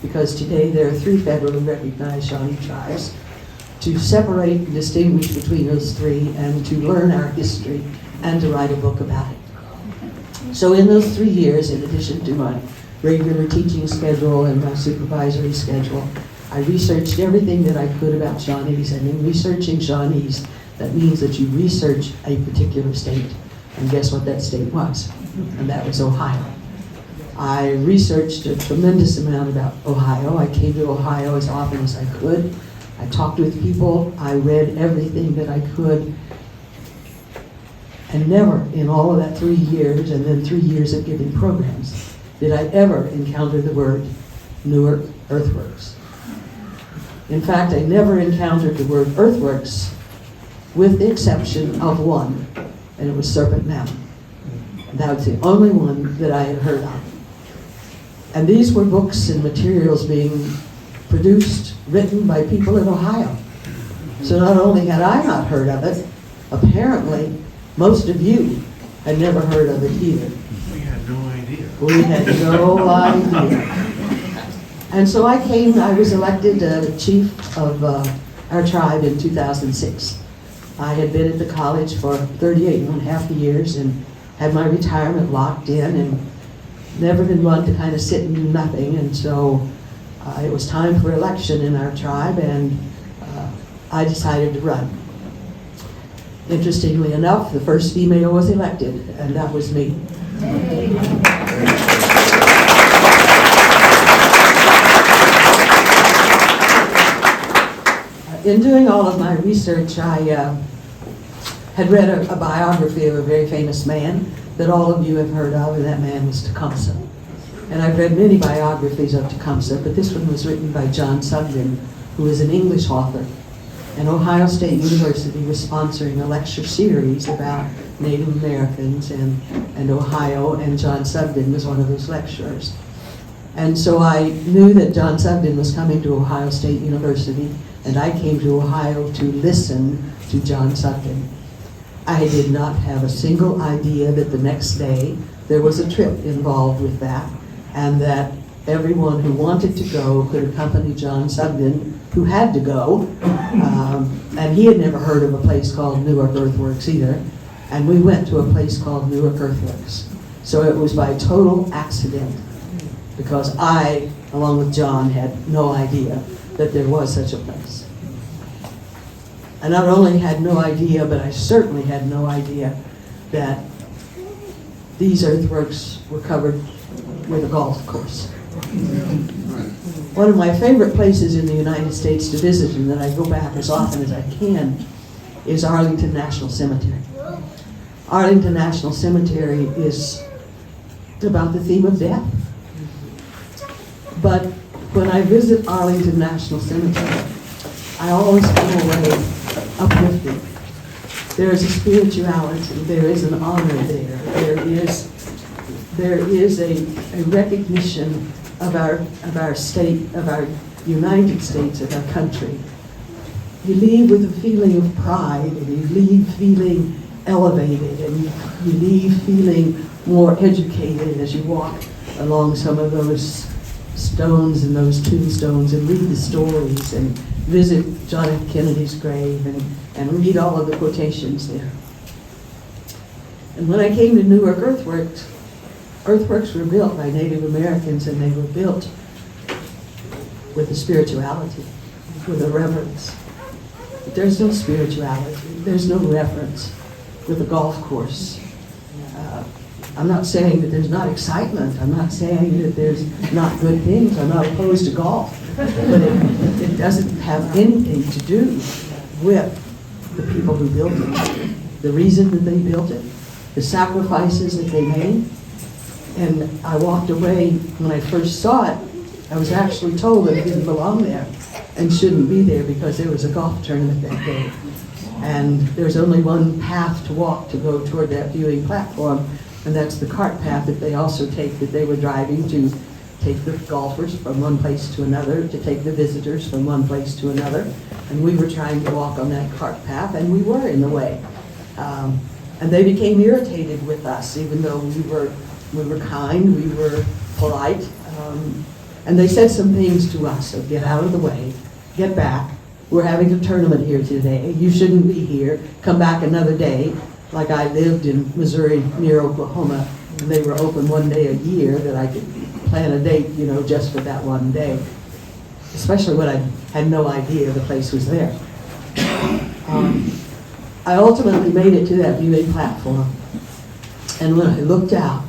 because today there are 3 federally recognized Shawnee tribes, to separate and distinguish between those 3 and to learn our history and to write a book about it. So in those 3 years, in addition to my regular teaching schedule and my supervisory schedule, I researched everything that I could about Shawnees, and in researching Shawnees, that means that you research a particular state, and guess what that state was? And that was Ohio. I researched a tremendous amount about Ohio. I came to Ohio as often as I could. I talked with people. I read everything that I could. And never in all of that 3 years, and then 3 years of giving programs, did I ever encounter the word Newark Earthworks. In fact, I never encountered the word earthworks with the exception of one, and it was Serpent Mountain. That was the only one that I had heard of. And these were books and materials being produced, written by people in Ohio. So not only had I not heard of it, apparently most of you had never heard of it either. We had no idea. We had no idea. And so I was elected chief of our tribe in 2006. I had been at the college for 38.5 years and had my retirement locked in and never been one to kind of sit and do nothing. And so it was time for election in our tribe, and I decided to run. Interestingly enough, the first female was elected, and that was me. In doing all of my research, I had read a biography of a very famous man that all of you have heard of, and that man was Tecumseh. And I've read many biographies of Tecumseh, but this one was written by John Sugden, who is an English author. And Ohio State University was sponsoring a lecture series about Native Americans and Ohio, and John Sugden was one of those lecturers. And so I knew that John Sugden was coming to Ohio State University, and I came to Ohio to listen to John Sugden. I did not have a single idea that the next day there was a trip involved with that, and that everyone who wanted to go could accompany John Sugden, who had to go, and he had never heard of a place called Newark Earthworks either, and we went to a place called Newark Earthworks. So it was by total accident, because I, along with John, had no idea that there was such a place. I not only had no idea, but I certainly had no idea that these earthworks were covered with a golf course. One of my favorite places in the United States to visit, and that I go back as often as I can, is Arlington National Cemetery. Arlington National Cemetery is about the theme of death. But when I visit Arlington National Cemetery, I always come away uplifted. There is a spirituality, there is an honor there, there is a recognition of our state, of our United States, of our country. You leave with a feeling of pride, and you leave feeling elevated, and you leave feeling more educated as you walk along some of those stones and those tombstones and read the stories and visit John F. Kennedy's grave and read all of the quotations there. And when I came to Newark Earthworks, earthworks were built by Native Americans, and they were built with a spirituality, with a reverence. But there's no spirituality, there's no reverence with a golf course. I'm not saying that there's not excitement, I'm not saying that there's not good things, I'm not opposed to golf, but it doesn't have anything to do with the people who built it, the reason that they built it, the sacrifices that they made. And I walked away, when I first saw it, I was actually told that it didn't belong there and shouldn't be there because there was a golf tournament that day. And there's only one path to walk to go toward that viewing platform, and that's the cart path that they also take, that they were driving to take the golfers from one place to another, to take the visitors from one place to another. And we were trying to walk on that cart path, and we were in the way. And they became irritated with us, even though we were kind, we were polite. And they said some things to us, so get out of the way, get back. We're having a tournament here today. You shouldn't be here. Come back another day. Like I lived in Missouri near Oklahoma, and they were open one day a year that I could plan a date, you know, just for that one day. Especially when I had no idea the place was there. I ultimately made it to that viewing platform. And when I looked out,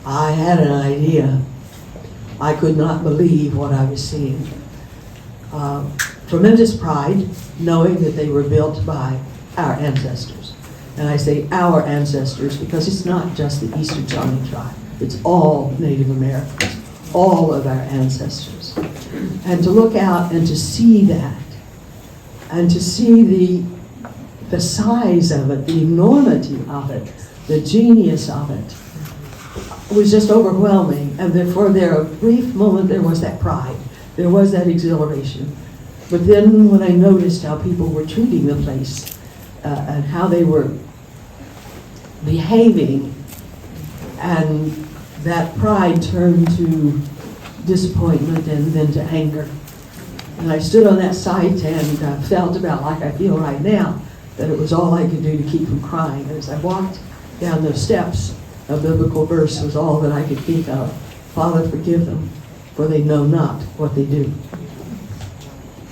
I had an idea. I could not believe what I was seeing. Tremendous pride, knowing that they were built by our ancestors. And I say our ancestors because it's not just the Eastern Shawnee tribe. It's all Native Americans, all of our ancestors. And to look out and to see that, and to see the size of it, the enormity of it, the genius of it, was just overwhelming. And for a brief moment, there was that pride. There was that exhilaration. But then when I noticed how people were treating the place and how they were behaving, and that pride turned to disappointment and then to anger. And I stood on that site and felt about like I feel right now, that it was all I could do to keep from crying. And as I walked down those steps, a biblical verse was all that I could think of. Father, forgive them, for they know not what they do.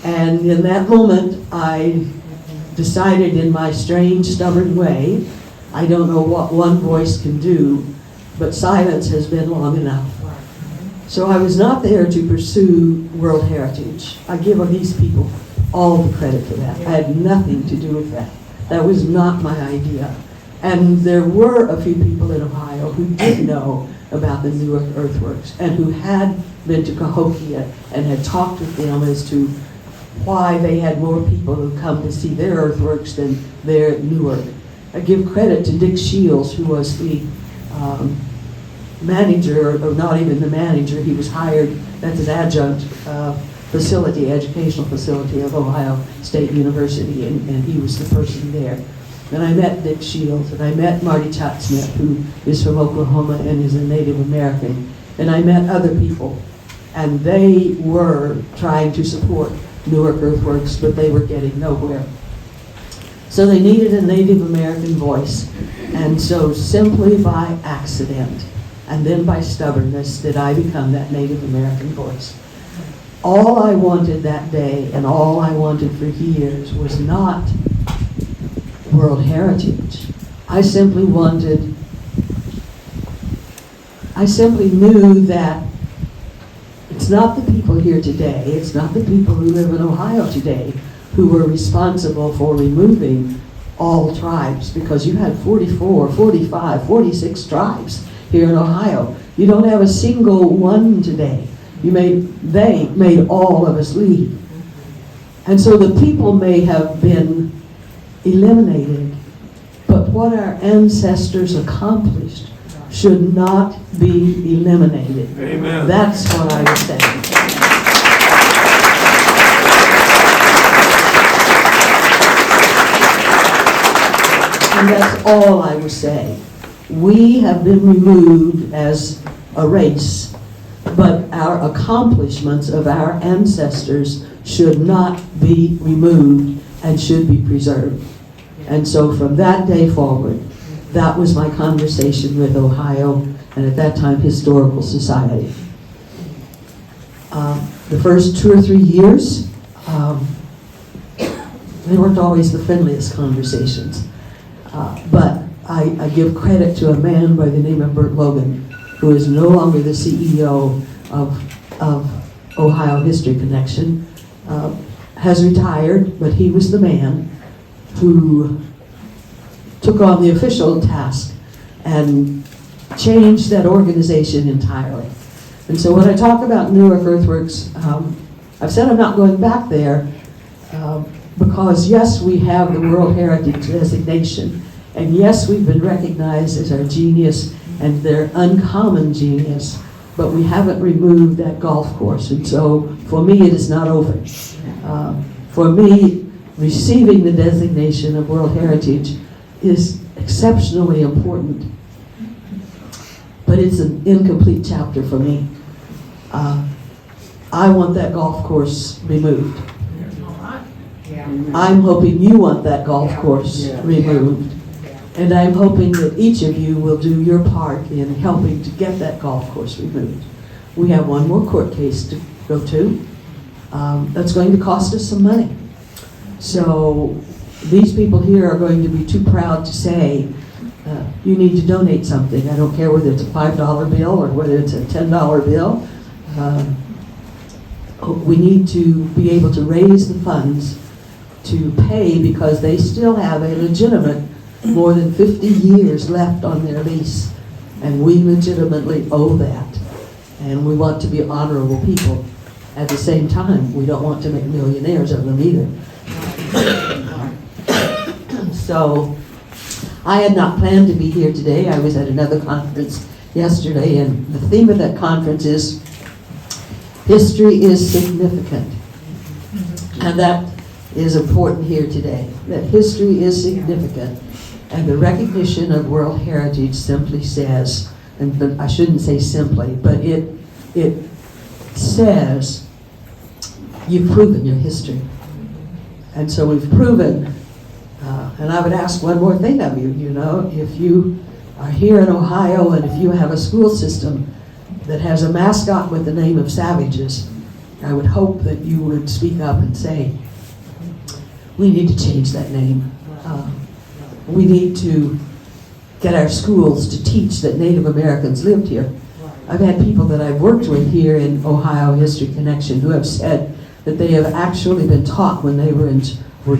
And in that moment, I decided in my strange, stubborn way, I don't know what one voice can do, but silence has been long enough. So I was not there to pursue World Heritage. I give these people all the credit for that. I had nothing to do with that. That was not my idea. And there were a few people in Ohio who did know about the Newark Earthworks and who had been to Cahokia and had talked with them as to why they had more people who come to see their earthworks than their Newark. I give credit to Dick Shields, who was the manager, or not even the manager, he was hired as an adjunct facility, educational facility of Ohio State University, and he was the person there. And I met Dick Shields, and I met Marty Chatsmith, who is from Oklahoma and is a Native American, and I met other people, and they were trying to support Newark Earthworks, but they were getting nowhere. So they needed a Native American voice, and so simply by accident, and then by stubbornness, did I become that Native American voice. All I wanted that day, and all I wanted for years, was not World Heritage. I simply knew that it's not the people here today, it's not the people who live in Ohio today who were responsible for removing all tribes, because you had 44, 45, 46 tribes here in Ohio. You don't have a single one today. They made all of us leave. And so the people may have been eliminated, but what our ancestors accomplished should not be eliminated. Amen. That's what I was saying. And that's all I was saying. We have been removed as a race, but our accomplishments of our ancestors should not be removed and should be preserved. And so from that day forward, that was my conversation with Ohio, and at that time, Historical Society. The first 2 or 3 years, they weren't always the friendliest conversations. But I give credit to a man by the name of Bert Logan, who is no longer the CEO of Ohio History Connection, has retired, but he was the man who took on the official task and changed that organization entirely. And so when I talk about Newark Earthworks, I've said I'm not going back there because yes, we have the World Heritage designation, and yes, we've been recognized as our genius and their uncommon genius, but we haven't removed that golf course, and so for me it is not over. For me, receiving the designation of World Heritage is exceptionally important, but it's an incomplete chapter for me. I want that golf course removed. I'm hoping you want that golf course removed. And I'm hoping that each of you will do your part in helping to get that golf course removed. We have one more court case to go to. That's going to cost us some money. So these people here are going to be too proud to say, you need to donate something. I don't care whether it's a $5 bill or whether it's a $10 bill. We need to be able to raise the funds to pay, because they still have a legitimate more than 50 years left on their lease, and we legitimately owe that. And we want to be honorable people. At the same time, we don't want to make millionaires of them either. So I had not planned to be here today. I was at another conference yesterday, and the theme of that conference is history is significant. And that is important here today, that history is significant. And the recognition of World Heritage simply says, but I shouldn't say simply, but it says you've proven your history. And so we've proven, and I would ask one more thing of you, if you are here in Ohio and if you have a school system that has a mascot with the name of Savages, I would hope that you would speak up and say, we need to change that name. We need to get our schools to teach that Native Americans lived here. I've had people that I've worked with here in Ohio History Connection who have said that they have actually been taught when they were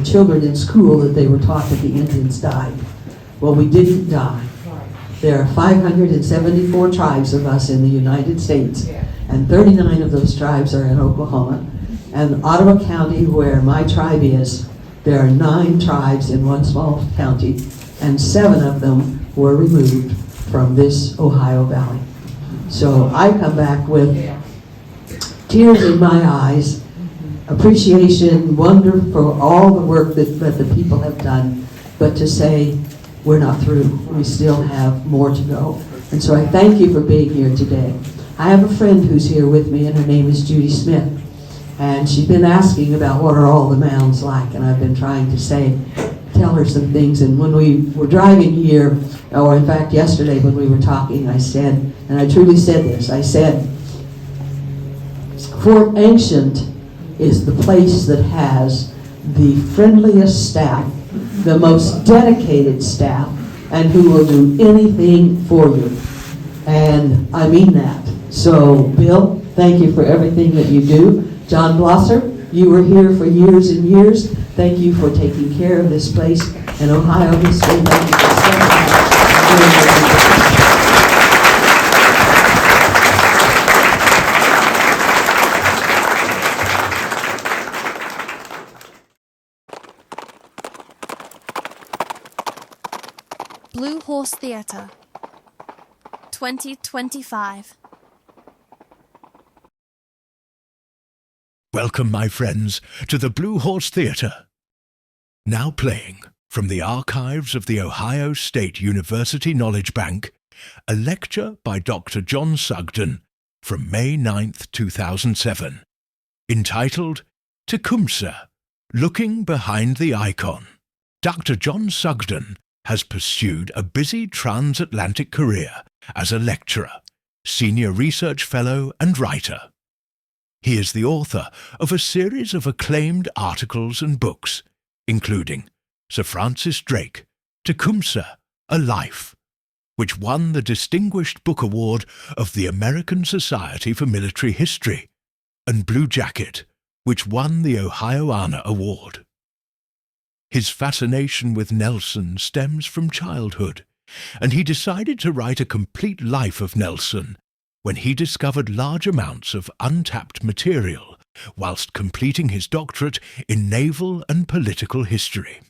children in school that they were taught that the Indians died. Well, we didn't die. There are 574 tribes of us in the United States, and 39 of those tribes are in Oklahoma. And Ottawa County, where my tribe is, there are 9 tribes in one small county, and 7 of them were removed from this Ohio Valley. So I come back with tears in my eyes, appreciation, wonder for all the work that the people have done, but to say we're not through. We still have more to go. And so I thank you for being here today. I have a friend who's here with me, and her name is Judy Smith. And she's been asking about what are all the mounds like, and I've been trying to tell her some things. And when we were driving here, or in fact yesterday when we were talking, I said, and I truly said this, I said, Fort Ancient is the place that has the friendliest staff, the most dedicated staff, and who will do anything for you. And I mean that. So Bill, thank you for everything that you do. John Blosser, you were here for years and years. Thank you for taking care of this place. And Ohio History, thank you for so much. Blue Horse Theatre 2025. Welcome, my friends, to the Blue Horse Theatre. Now playing from the archives of the Ohio State University Knowledge Bank, a lecture by Dr. John Sugden from May 9th, 2007, entitled Tecumseh, Looking Behind the Icon. Dr. John Sugden has pursued a busy transatlantic career as a lecturer, senior research fellow and writer. He is the author of a series of acclaimed articles and books, including Sir Francis Drake, Tecumseh, A Life, which won the Distinguished Book Award of the American Society for Military History, and Blue Jacket, which won the Ohio Honor Award. His fascination with Nelson stems from childhood, and he decided to write a complete life of Nelson when he discovered large amounts of untapped material whilst completing his doctorate in naval and political history.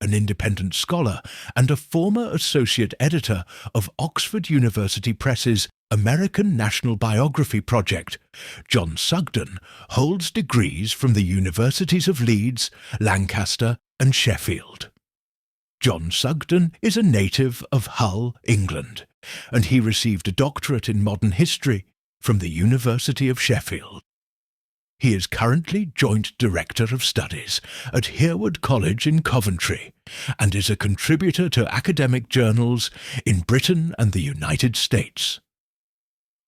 An independent scholar and a former associate editor of Oxford University Press's American National Biography Project, John Sugden holds degrees from the Universities of Leeds, Lancaster and Sheffield. John Sugden is a native of Hull, England, and he received a doctorate in modern history from the University of Sheffield. He is currently Joint Director of Studies at Hereward College in Coventry and is a contributor to academic journals in Britain and the United States.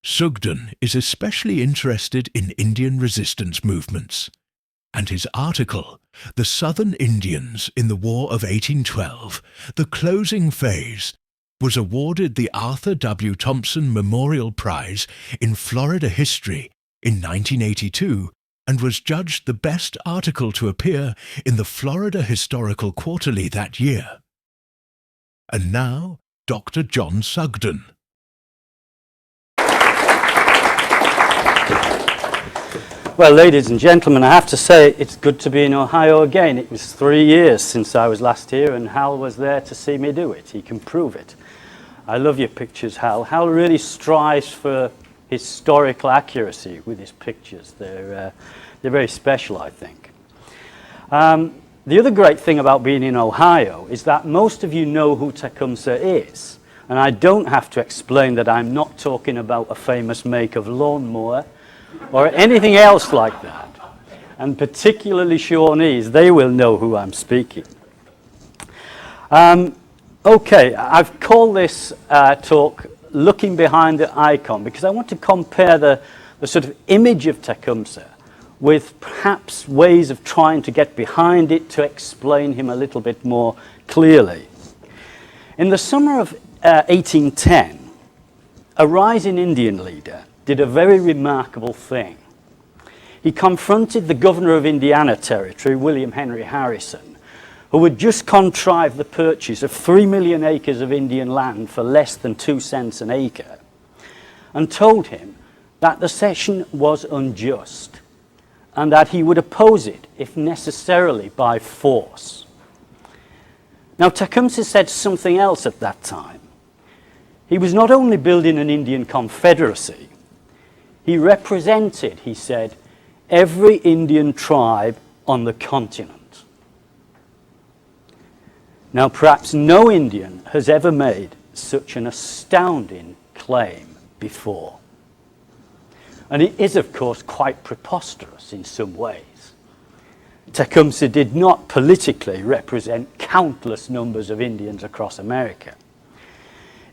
Sugden is especially interested in Indian resistance movements, and his article, The Southern Indians in the War of 1812, The Closing Phase, was awarded the Arthur W. Thompson Memorial Prize in Florida History in 1982 and was judged the best article to appear in the Florida Historical Quarterly that year. And now, Dr. John Sugden. Well, ladies and gentlemen, I have to say it's good to be in Ohio again. It was 3 years since I was last here, and Hal was there to see me do it. He can prove it. I love your pictures, Hal. Hal really strives for historical accuracy with his pictures. They're very special, I think. The other great thing about being in Ohio is that most of you know who Tecumseh is. And I don't have to explain that I'm not talking about a famous make of lawnmower or anything else like that. And particularly Shawnees, they will know who I'm speaking. Okay, I've called this talk Looking Behind the Icon because I want to compare the sort of image of Tecumseh with perhaps ways of trying to get behind it to explain him a little bit more clearly. In the summer of 1810, a rising Indian leader did a very remarkable thing. He confronted the governor of Indiana Territory, William Henry Harrison, who had just contrived the purchase of 3 million acres of Indian land for less than 2 cents an acre, and told him that the cession was unjust and that he would oppose it, if necessarily by force. Now, Tecumseh said something else at that time. He was not only building an Indian confederacy, he represented, he said, every Indian tribe on the continent. Now, perhaps no Indian has ever made such an astounding claim before. And it is, of course, quite preposterous in some ways. Tecumseh did not politically represent countless numbers of Indians across America.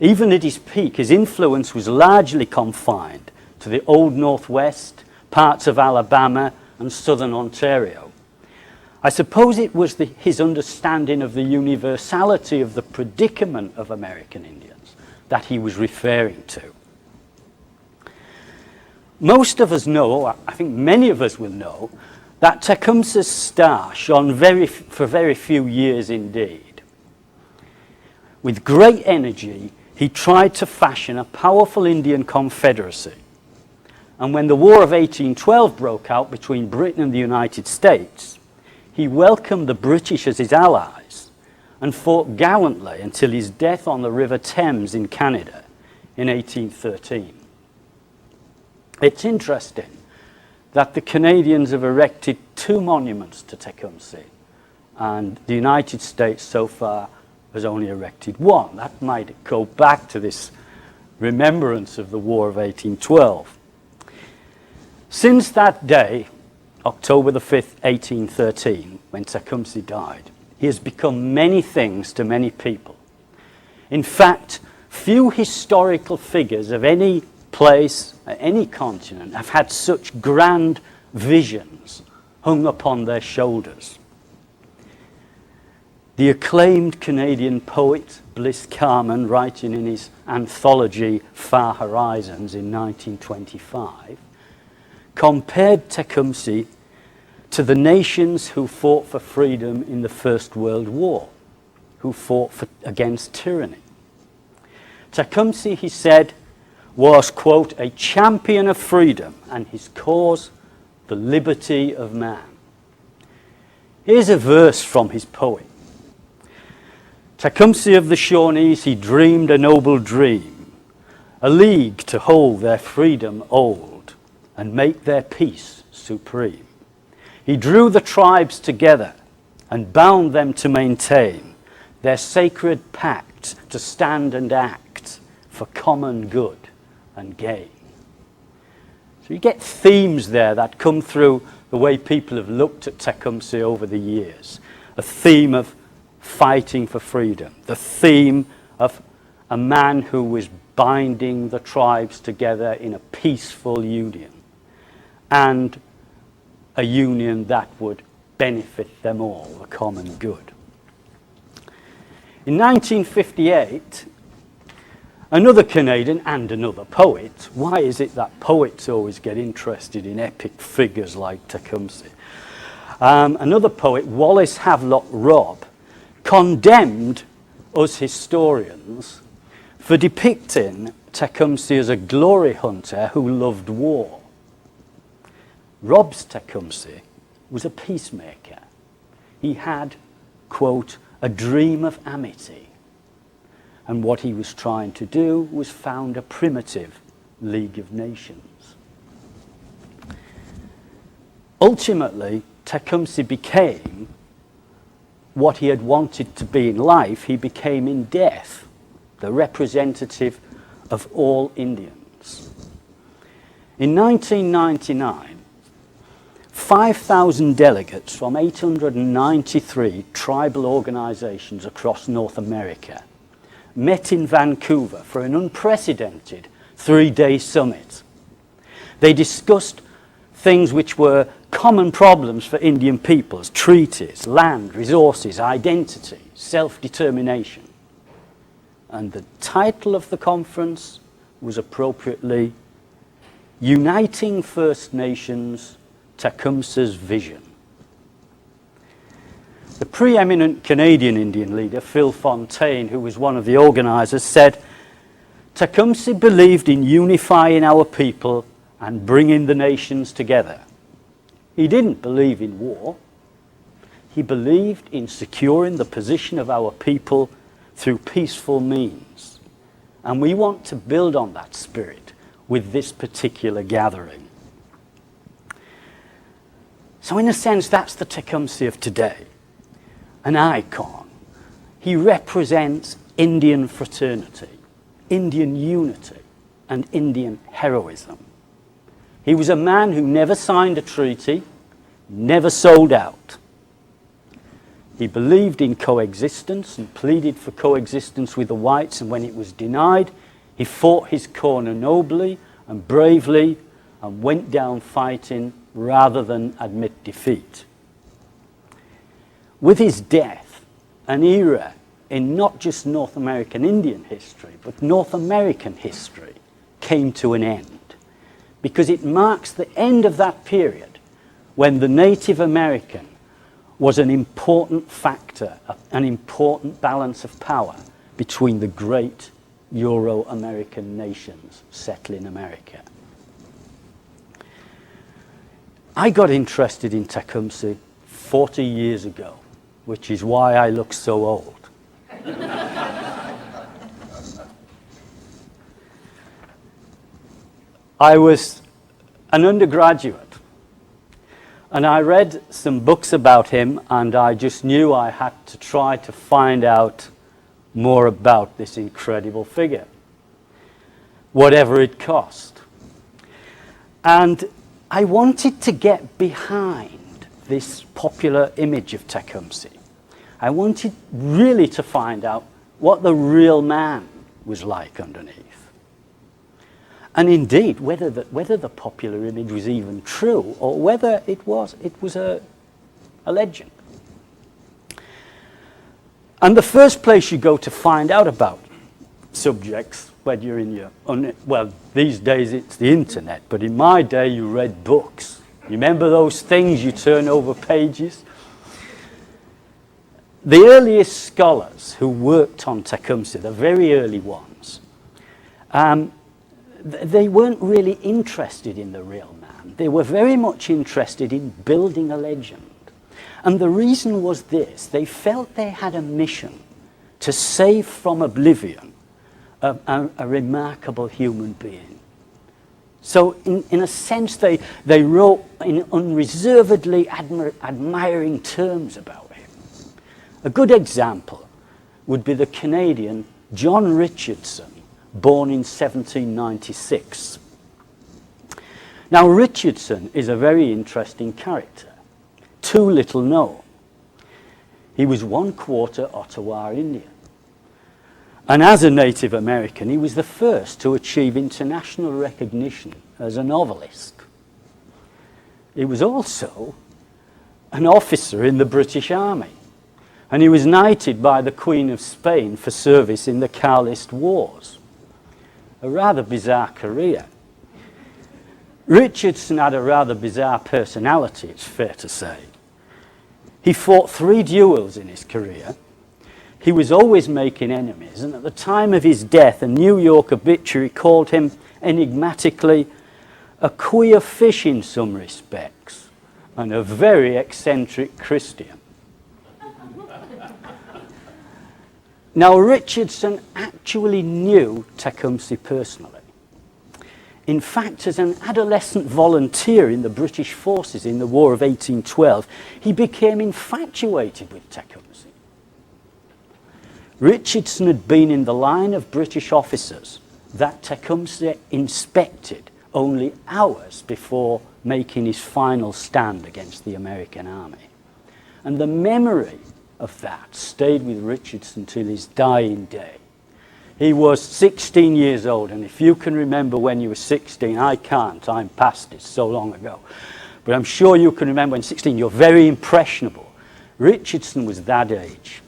Even at his peak, his influence was largely confined to the Old Northwest, parts of Alabama, and southern Ontario. I suppose it was his understanding of the universality of the predicament of American Indians that he was referring to. Most of us know, I think many of us will know, that Tecumseh's star shone for very few years indeed. With great energy, he tried to fashion a powerful Indian confederacy. And when the War of 1812 broke out between Britain and the United States, he welcomed the British as his allies and fought gallantly until his death on the River Thames in Canada in 1813. It's interesting that the Canadians have erected 2 monuments to Tecumseh, and the United States so far has only erected 1. That might go back to this remembrance of the War of 1812. Since that day, October the 5th, 1813, when Tecumseh died, he has become many things to many people. In fact, few historical figures of any place, any continent, have had such grand visions hung upon their shoulders. The acclaimed Canadian poet Bliss Carman, writing in his anthology Far Horizons in 1925, compared Tecumseh to the nations who fought for freedom in the First World War, who fought against tyranny. Tecumseh, he said, was, quote, a champion of freedom, and his cause, the liberty of man. Here's a verse from his poem. Tecumseh of the Shawnees, he dreamed a noble dream, a league to hold their freedom old and make their peace supreme. He drew the tribes together and bound them to maintain their sacred pact to stand and act for common good and gain. So you get themes there that come through the way people have looked at Tecumseh over the years. A theme of fighting for freedom, the theme of a man who was binding the tribes together in a peaceful union, and a union that would benefit them all, the common good. In 1958, another Canadian and another poet — why is it that poets always get interested in epic figures like Tecumseh? Another poet, Wallace Havelock Robb, condemned us historians for depicting Tecumseh as a glory hunter who loved war. Robb's Tecumseh was a peacemaker. He had, quote, a dream of amity. And what he was trying to do was found a primitive League of Nations. Ultimately, Tecumseh became what he had wanted to be in life. He became in death the representative of all Indians. In 1999, 5,000 delegates from 893 tribal organizations across North America met in Vancouver for an unprecedented 3-day summit. They discussed things which were common problems for Indian peoples: treaties, land, resources, identity, self-determination. And the title of the conference was appropriately Uniting First Nations, Tecumseh's Vision. The preeminent Canadian Indian leader, Phil Fontaine, who was one of the organizers, said, "Tecumseh believed in unifying our people and bringing the nations together. He didn't believe in war. He believed in securing the position of our people through peaceful means. And we want to build on that spirit with this particular gathering." So in a sense, that's the Tecumseh of today, an icon. He represents Indian fraternity, Indian unity, and Indian heroism. He was a man who never signed a treaty, never sold out. He believed in coexistence and pleaded for coexistence with the whites, and when it was denied, he fought his corner nobly and bravely and went down fighting rather than admit defeat. With his death, an era in not just North American Indian history, but North American history came to an end, because it marks the end of that period when the Native American was an important factor, an important balance of power between the great Euro-American nations settling America. I got interested in Tecumseh 40 years ago, which is why I look so old. I was an undergraduate, and I read some books about him, and I just knew I had to try to find out more about this incredible figure, whatever it cost. And I wanted to get behind this popular image of Tecumseh. I wanted really to find out what the real man was like underneath. And indeed, whether the popular image was even true, or whether it was a legend. And the first place you go to find out about subjects, when you're in your, well, these days it's the internet, but in my day you read books. You remember those things, you turn over pages? The earliest scholars who worked on Tecumseh, the very early ones, they weren't really interested in the real man. They were very much interested in building a legend. And the reason was this: they felt they had a mission to save from oblivion a remarkable human being. So in a sense, they wrote in unreservedly admiring terms about him. A good example would be the Canadian John Richardson, born in 1796. Now, Richardson is a very interesting character, too little known. He was 1/4 Ottawa Indian. And as a Native American, he was the first to achieve international recognition as a novelist. He was also an officer in the British Army, and he was knighted by the Queen of Spain for service in the Carlist Wars. A rather bizarre career. Richardson had a rather bizarre personality, it's fair to say. He fought 3 duels in his career. He was always making enemies, and at the time of his death, a New York obituary called him enigmatically a queer fish in some respects and a very eccentric Christian. Now, Richardson actually knew Tecumseh personally. In fact, as an adolescent volunteer in the British forces in the War of 1812, he became infatuated with Tecumseh. Richardson had been in the line of British officers that Tecumseh inspected only hours before making his final stand against the American army. And the memory of that stayed with Richardson till his dying day. He was 16 years old, and if you can remember when you were 16, I can't, I'm past it so long ago. But I'm sure you can remember when 16, you're very impressionable. Richardson was that age.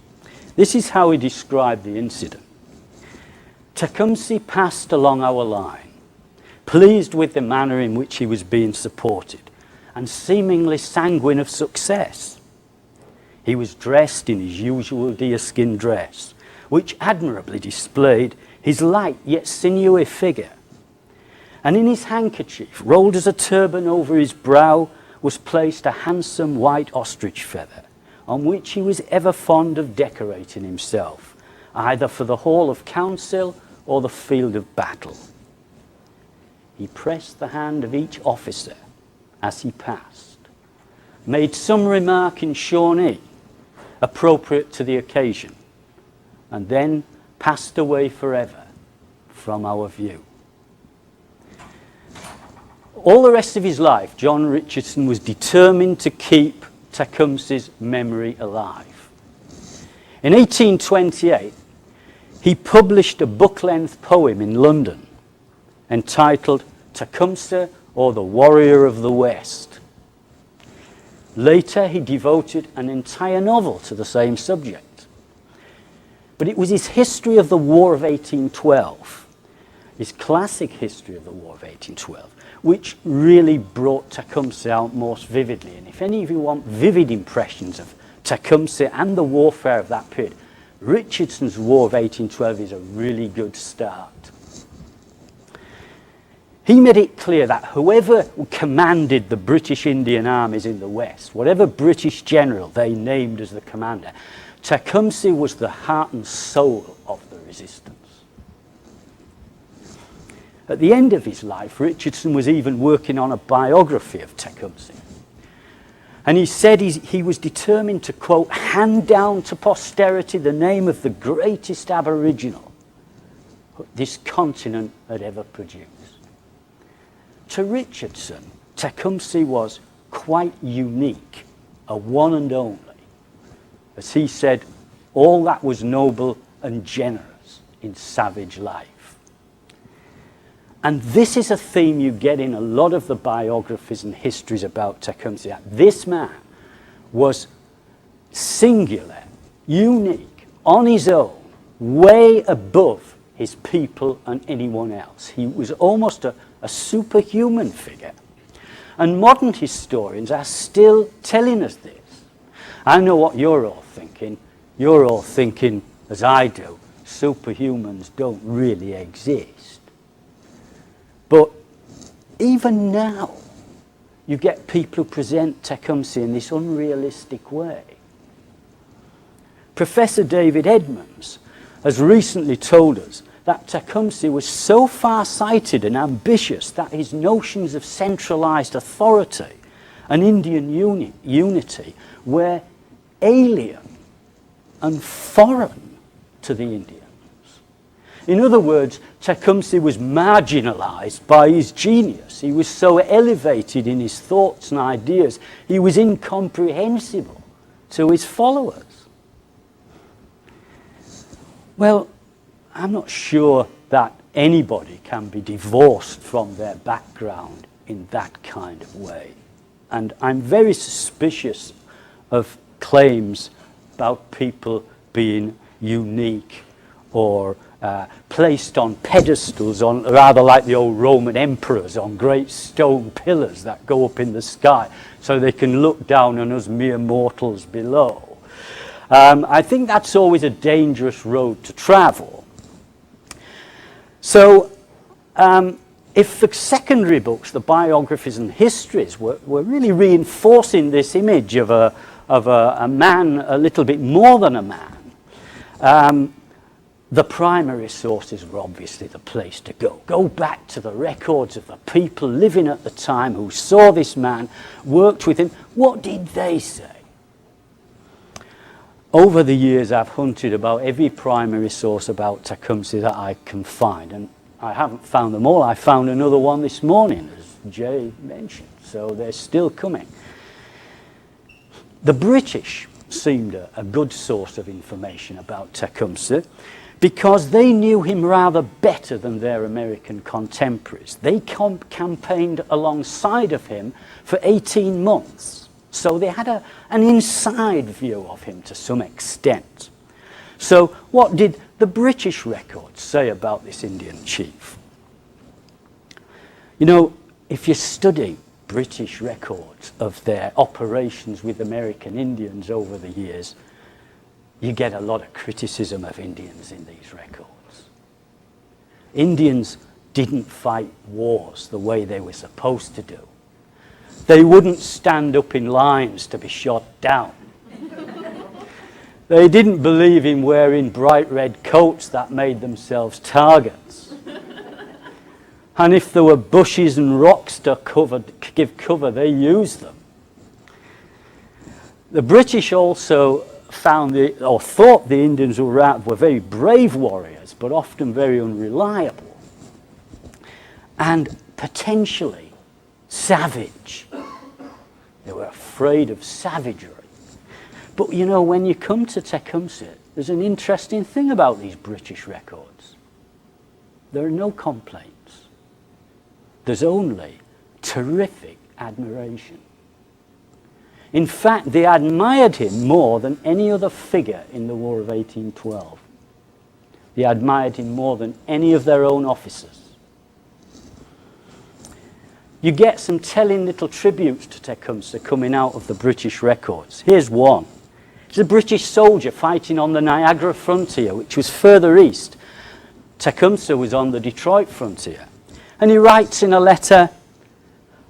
This is how he described the incident. Tecumseh passed along our line, pleased with the manner in which he was being supported, and seemingly sanguine of success. He was dressed in his usual deerskin dress, which admirably displayed his light yet sinewy figure. And in his handkerchief, rolled as a turban over his brow, was placed a handsome white ostrich feather, on which he was ever fond of decorating himself, either for the hall of council or the field of battle. He pressed the hand of each officer as he passed, made some remark in Shawnee appropriate to the occasion, and then passed away forever from our view. All the rest of his life, John Richardson was determined to keep Tecumseh's memory alive. In 1828, he published a book-length poem in London entitled Tecumseh, or the Warrior of the West. Later, he devoted an entire novel to the same subject. But it was his history of the War of 1812, his classic history of the War of 1812, which really brought Tecumseh out most vividly. And if any of you want vivid impressions of Tecumseh and the warfare of that period, Richardson's War of 1812 is a really good start. He made it clear that whoever commanded the British Indian armies in the West, whatever British general they named as the commander, Tecumseh was the heart and soul of the resistance. At the end of his life, Richardson was even working on a biography of Tecumseh. And he said he was determined to, quote, hand down to posterity the name of the greatest Aboriginal this continent had ever produced. To Richardson, Tecumseh was quite unique, a one and only. As he said, all that was noble and generous in savage life. And this is a theme you get in a lot of the biographies and histories about Tecumseh. This man was singular, unique, on his own, way above his people and anyone else. He was almost a superhuman figure. And modern historians are still telling us this. I know what you're all thinking. You're all thinking, as I do, superhumans don't really exist. But even now, you get people who present Tecumseh in this unrealistic way. Professor David Edmonds has recently told us that Tecumseh was so far-sighted and ambitious that his notions of centralized authority and Indian unity were alien and foreign to the Indians. In other words, Tecumseh was marginalized by his genius. He was so elevated in his thoughts and ideas, he was incomprehensible to his followers. Well, I'm not sure that anybody can be divorced from their background in that kind of way. And I'm very suspicious of claims about people being unique or placed on pedestals, on rather like the old Roman emperors, on great stone pillars that go up in the sky so they can look down on us mere mortals below. I think that's always a dangerous road to travel. So if the secondary books, the biographies and histories, were really reinforcing this image of a man, a little bit more than a man, the primary sources were obviously the place to go. Go back to the records of the people living at the time who saw this man, worked with him. What did they say? Over the years, I've hunted about every primary source about Tecumseh that I can find, and I haven't found them all. I found another one this morning, as Jay mentioned, so they're still coming. The British seemed a good source of information about Tecumseh because they knew him rather better than their American contemporaries. They campaigned alongside of him for 18 months, so they had an inside view of him to some extent. So what did the British records say about this Indian chief? You know, if you study British records of their operations with American Indians over the years, you get a lot of criticism of Indians in these records. Indians didn't fight wars the way they were supposed to do. They wouldn't stand up in lines to be shot down. They didn't believe in wearing bright red coats that made themselves targets. And if there were bushes and rocks to give cover, they used them. The British also thought the Indians were very brave warriors, but often very unreliable. And potentially savage. They were afraid of savagery. But you know, when you come to Tecumseh, there's an interesting thing about these British records. There are no complaints. There's only terrific admiration. In fact, they admired him more than any other figure in the War of 1812. They admired him more than any of their own officers. You get some telling little tributes to Tecumseh coming out of the British records. Here's one. He's a British soldier fighting on the Niagara frontier, which was further east. Tecumseh was on the Detroit frontier. And he writes in a letter,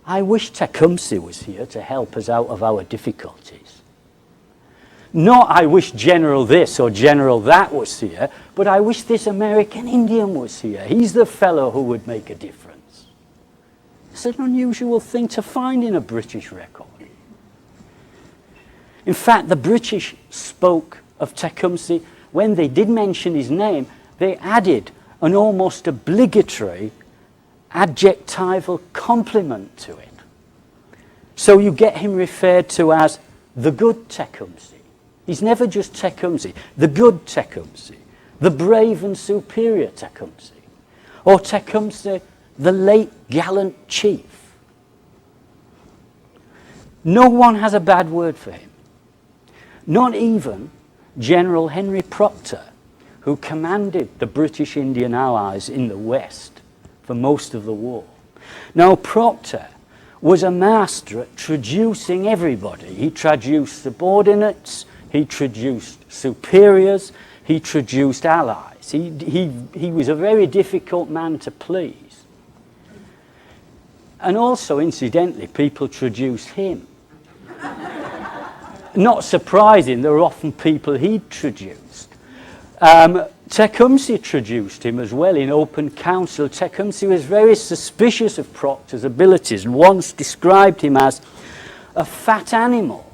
"I wish Tecumseh was here to help us out of our difficulties. Not I wish General this or General that was here, but I wish this American Indian was here. He's the fellow who would make a difference." It's an unusual thing to find in a British record. In fact, the British spoke of Tecumseh, when they did mention his name, they added an almost obligatory adjectival compliment to it. So you get him referred to as the good Tecumseh. He's never just Tecumseh, the good Tecumseh, the brave and superior Tecumseh, or Tecumseh, the late gallant chief. No one has a bad word for him. Not even General Henry Proctor, who commanded the British Indian allies in the West for most of the war. Now, Proctor was a master at traducing everybody. He traduced subordinates, he traduced superiors, he traduced allies. He was a very difficult man to please. And also, incidentally, people traduced him. Not surprising, there were often people he'd traduced. Tecumseh traduced him as well in open council. Tecumseh was very suspicious of Proctor's abilities and once described him as a fat animal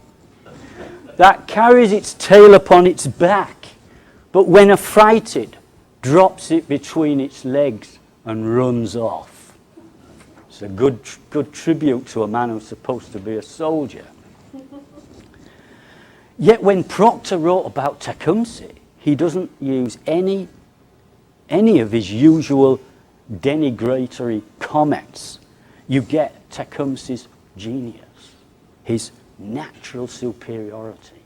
that carries its tail upon its back, but when affrighted, drops it between its legs and runs off. It's a good tribute to a man who's supposed to be a soldier. Yet when Proctor wrote about Tecumseh, he doesn't use any of his usual denigratory comments. You get Tecumseh's genius, his natural superiority.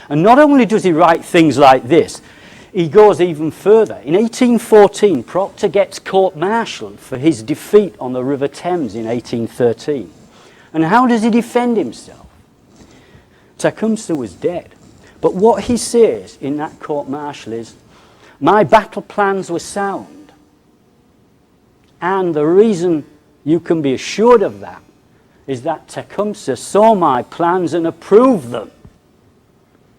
And not only does he write things like this, he goes even further. In 1814, Proctor gets court-martialed for his defeat on the River Thames in 1813. And how does he defend himself? Tecumseh was dead. But what he says in that court-martial is, my battle plans were sound. And the reason you can be assured of that is that Tecumseh saw my plans and approved them.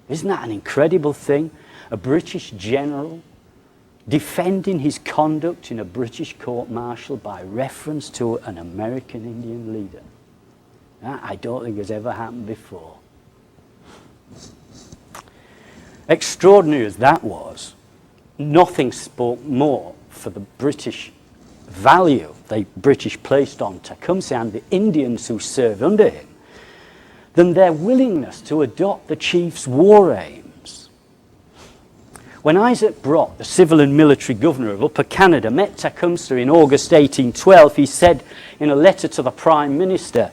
Isn't that an incredible thing? A British general defending his conduct in a British court-martial by reference to an American Indian leader. That I don't think has ever happened before. Extraordinary as that was, nothing spoke more for the British value the British placed on Tecumseh and the Indians who served under him than their willingness to adopt the chief's war aims. When Isaac Brock, the civil and military governor of Upper Canada, met Tecumseh in August 1812, he said in a letter to the Prime Minister,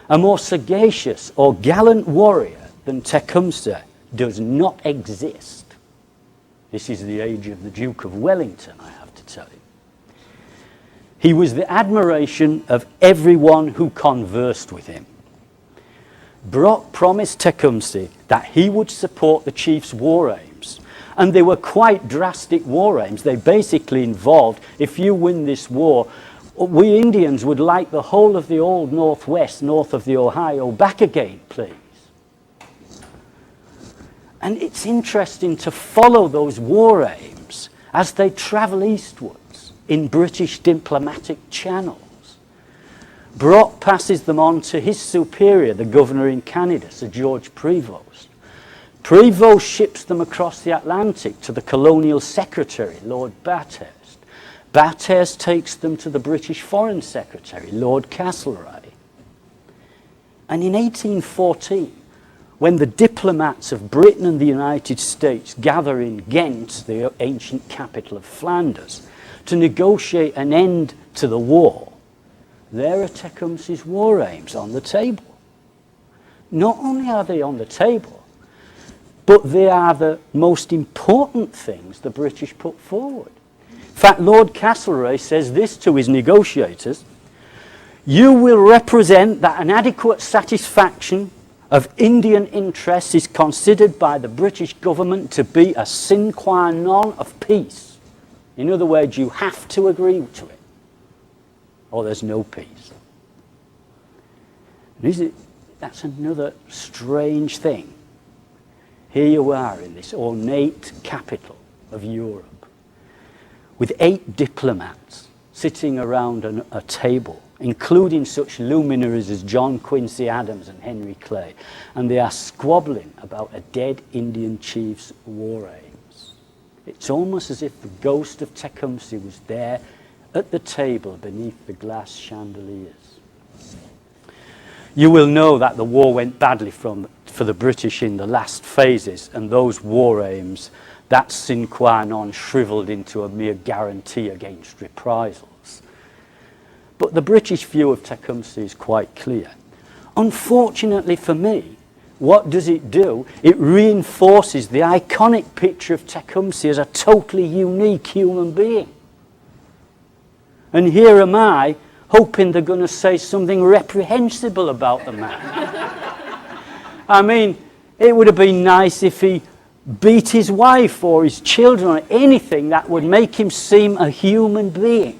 a more sagacious or gallant warrior than Tecumseh does not exist. This is the age of the Duke of Wellington, I have to tell you. He was the admiration of everyone who conversed with him. Brock promised Tecumseh that he would support the chief's war aims. And they were quite drastic war aims. They basically involved, if you win this war, we Indians would like the whole of the old Northwest, north of the Ohio, back again, please. And it's interesting to follow those war aims as they travel eastwards in British diplomatic channels. Brock passes them on to his superior, the governor in Canada, Sir George Prevost. Prevost ships them across the Atlantic to the colonial secretary, Lord Bathurst. Bathurst takes them to the British Foreign Secretary, Lord Castlereagh. And in 1814, when the diplomats of Britain and the United States gather in Ghent, the ancient capital of Flanders, to negotiate an end to the war, there are Tecumseh's war aims on the table. Not only are they on the table, but they are the most important things the British put forward. In fact, Lord Castlereagh says this to his negotiators: you will represent that an adequate satisfaction of Indian interests is considered by the British government to be a sine qua non of peace. In other words, you have to agree to it, or there's no peace. That's another strange thing. Here you are in this ornate capital of Europe, with 8 diplomats sitting around a table, including such luminaries as John Quincy Adams and Henry Clay, and they are squabbling about a dead Indian chief's war aims. It's almost as if the ghost of Tecumseh was there at the table beneath the glass chandeliers. You will know that the war went badly for the British in the last phases, and those war aims, that sine qua non, shriveled into a mere guarantee against reprisals. But the British view of Tecumseh is quite clear. Unfortunately for me, what does it do? It reinforces the iconic picture of Tecumseh as a totally unique human being. And here am I, hoping they're going to say something reprehensible about the man. I mean, it would have been nice if he beat his wife or his children or anything that would make him seem a human being.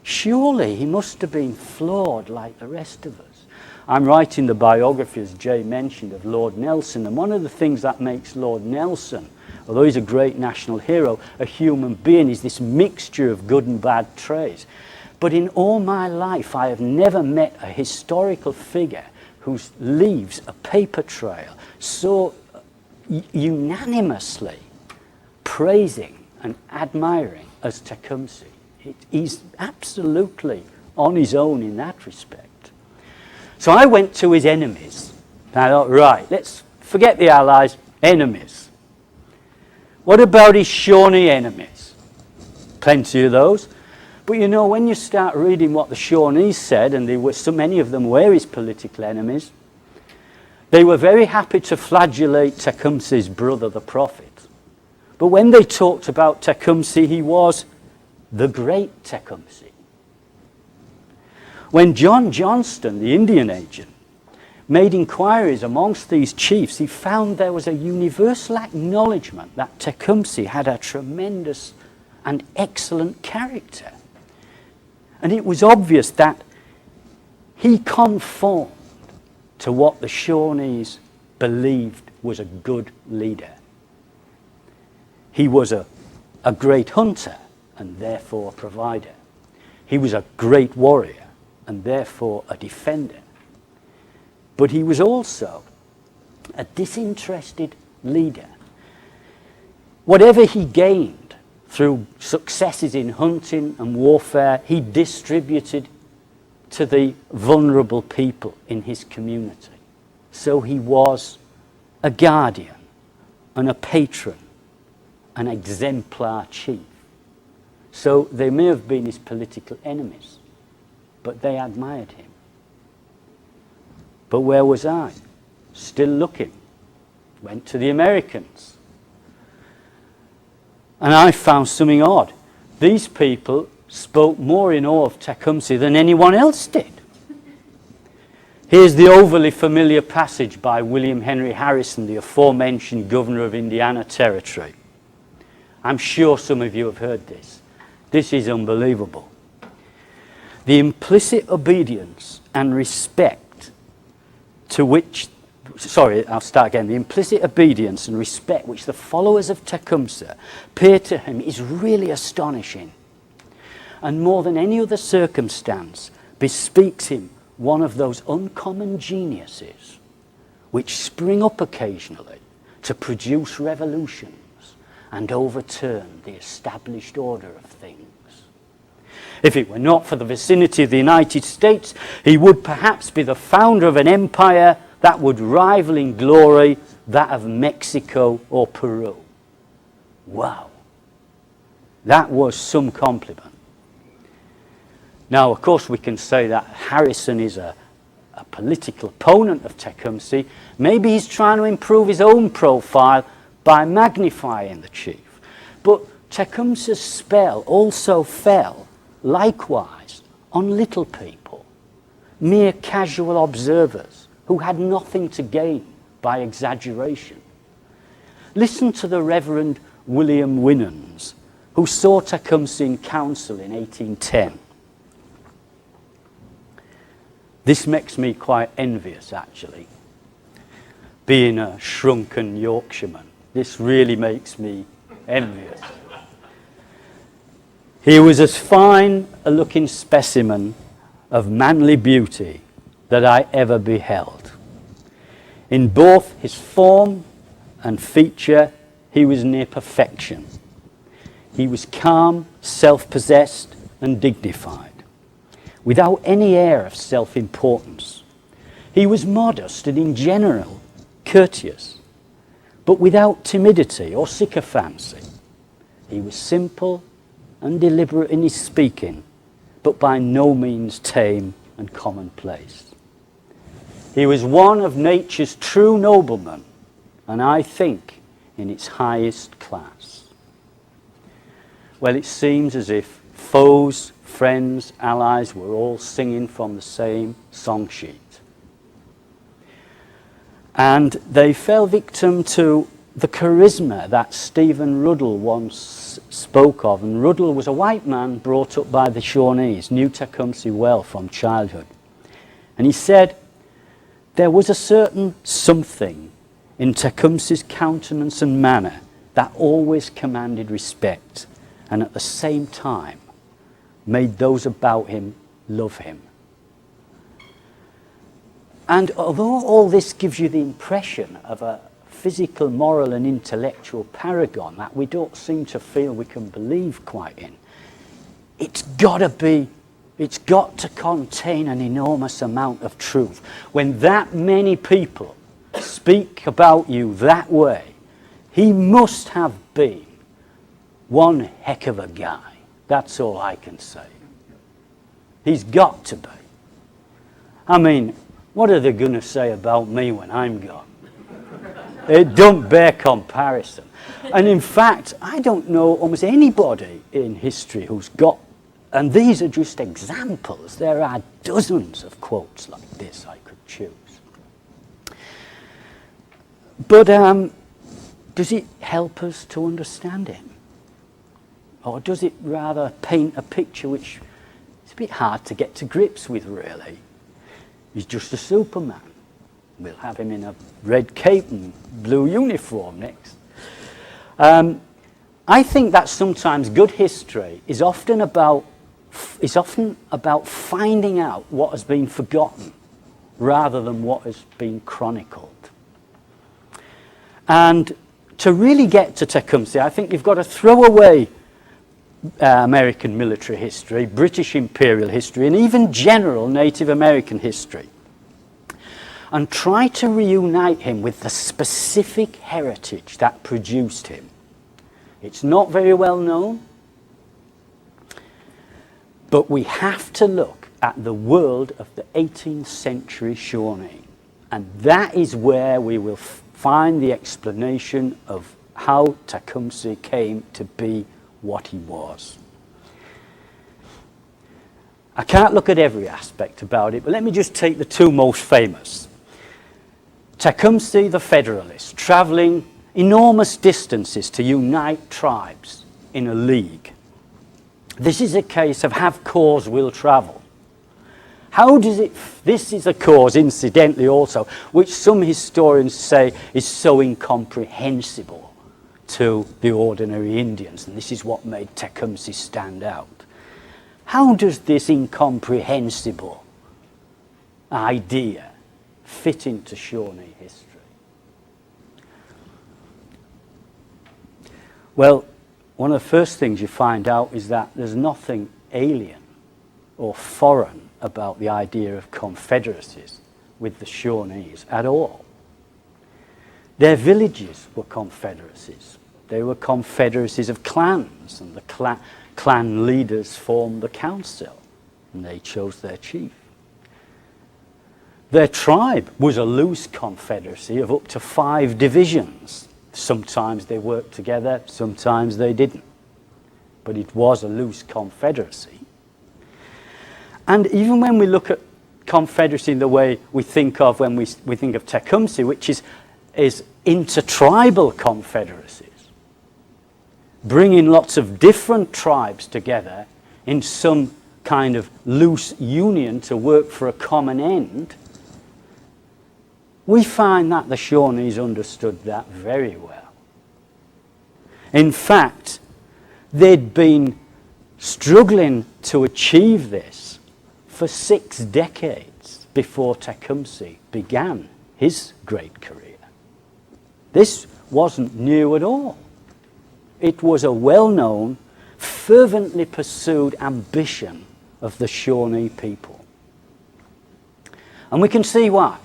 Surely he must have been flawed like the rest of us. I'm writing the biography, as Jay mentioned, of Lord Nelson, and one of the things that makes Lord Nelson, although he's a great national hero, a human being, is this mixture of good and bad traits. But in all my life, I have never met a historical figure who leaves a paper trail so unanimously praising and admiring as Tecumseh. He's absolutely on his own in that respect. So I went to his enemies. I thought, right, let's forget the Allies, enemies. What about his Shawnee enemies? Plenty of those. But you know, when you start reading what the Shawnees said, and so many of them were his political enemies, they were very happy to flagellate Tecumseh's brother, the prophet. But when they talked about Tecumseh, he was the great Tecumseh. When John Johnston, the Indian agent, made inquiries amongst these chiefs, he found there was a universal acknowledgement that Tecumseh had a tremendous and excellent character. And it was obvious that he conformed to what the Shawnees believed was a good leader. He was a great hunter and therefore a provider. He was a great warrior and therefore a defender. But he was also a disinterested leader. Whatever he gained through successes in hunting and warfare, he distributed to the vulnerable people in his community. So he was a guardian and a patron, an exemplar chief. So they may have been his political enemies, but they admired him. But where was I? Still looking. Went to the Americans. And I found something odd. These people spoke more in awe of Tecumseh than anyone else did. Here's the overly familiar passage by William Henry Harrison, the aforementioned governor of Indiana Territory. I'm sure some of you have heard this. This is unbelievable. The implicit obedience and respect to which, the implicit obedience and respect which the followers of Tecumseh pay to him is really astonishing. And more than any other circumstance, bespeaks him one of those uncommon geniuses which spring up occasionally to produce revolutions and overturn the established order of things. If it were not for the vicinity of the United States, he would perhaps be the founder of an empire that would rival in glory that of Mexico or Peru. Wow. That was some compliment. Now, of course, we can say that Harrison is a political opponent of Tecumseh. Maybe he's trying to improve his own profile by magnifying the chief. But Tecumseh's spell also fell likewise on little people, mere casual observers who had nothing to gain by exaggeration. Listen to the Reverend William Winans, who saw Tecumseh in council in 1810. This makes me quite envious, actually, being a shrunken Yorkshireman. This really makes me envious. He was as fine a looking specimen of manly beauty that I ever beheld. In both his form and feature, he was near perfection. He was calm, self-possessed, and dignified, without any air of self-importance. He was modest and in general courteous, but without timidity or sycophancy. He was simple and deliberate in his speaking, but by no means tame and commonplace. He was one of nature's true noblemen, and I think in its highest class. Well, it seems as if foes, friends, allies were all singing from the same song sheet. And they fell victim to the charisma that Stephen Ruddle once spoke of. And Ruddle was a white man brought up by the Shawnees, knew Tecumseh well from childhood. And he said, there was a certain something in Tecumseh's countenance and manner that always commanded respect, and at the same time made those about him love him. And although all this gives you the impression of a physical, moral and intellectual paragon that we don't seem to feel we can believe quite in. It's got to contain an enormous amount of truth. When that many people speak about you that way, he must have been one heck of a guy. That's all I can say. He's got to be. I mean, what are they going to say about me when I'm gone? It don't bear comparison. And in fact, I don't know almost anybody in history who's got, and these are just examples, there are dozens of quotes like this I could choose. But does it help us to understand him? Or does it rather paint a picture which is a bit hard to get to grips with, really? He's just a Superman. We'll have him in a red cape and blue uniform next. I think that sometimes good history is often about finding out what has been forgotten rather than what has been chronicled. And to really get to Tecumseh, I think you've got to throw away American military history, British imperial history, and even general Native American history, and try to reunite him with the specific heritage that produced him. It's not very well known, but we have to look at the world of the 18th century Shawnee, and that is where we will find the explanation of how Tecumseh came to be what he was. I can't look at every aspect about it, but let me just take the two most famous. Tecumseh the Federalist, travelling enormous distances to unite tribes in a league. This is a case of have cause will travel. How does it, this is a cause, incidentally also, which some historians say is so incomprehensible to the ordinary Indians, and this is what made Tecumseh stand out. How does this incomprehensible idea fit into Shawnee history? Well, one of the first things you find out is that there's nothing alien or foreign about the idea of confederacies with the Shawnees at all. Their villages were confederacies. They were confederacies of clans, and the clan leaders formed the council, and they chose their chief. Their tribe was a loose confederacy of up to 5 divisions. Sometimes they worked together, sometimes they didn't. But it was a loose confederacy. And even when we look at confederacy in the way we think of when we think of Tecumseh, which is intertribal confederacies, bringing lots of different tribes together in some kind of loose union to work for a common end, we find that the Shawnees understood that very well. In fact, they'd been struggling to achieve this for 6 decades before Tecumseh began his great career. This wasn't new at all. It was a well-known, fervently pursued ambition of the Shawnee people. And we can see why.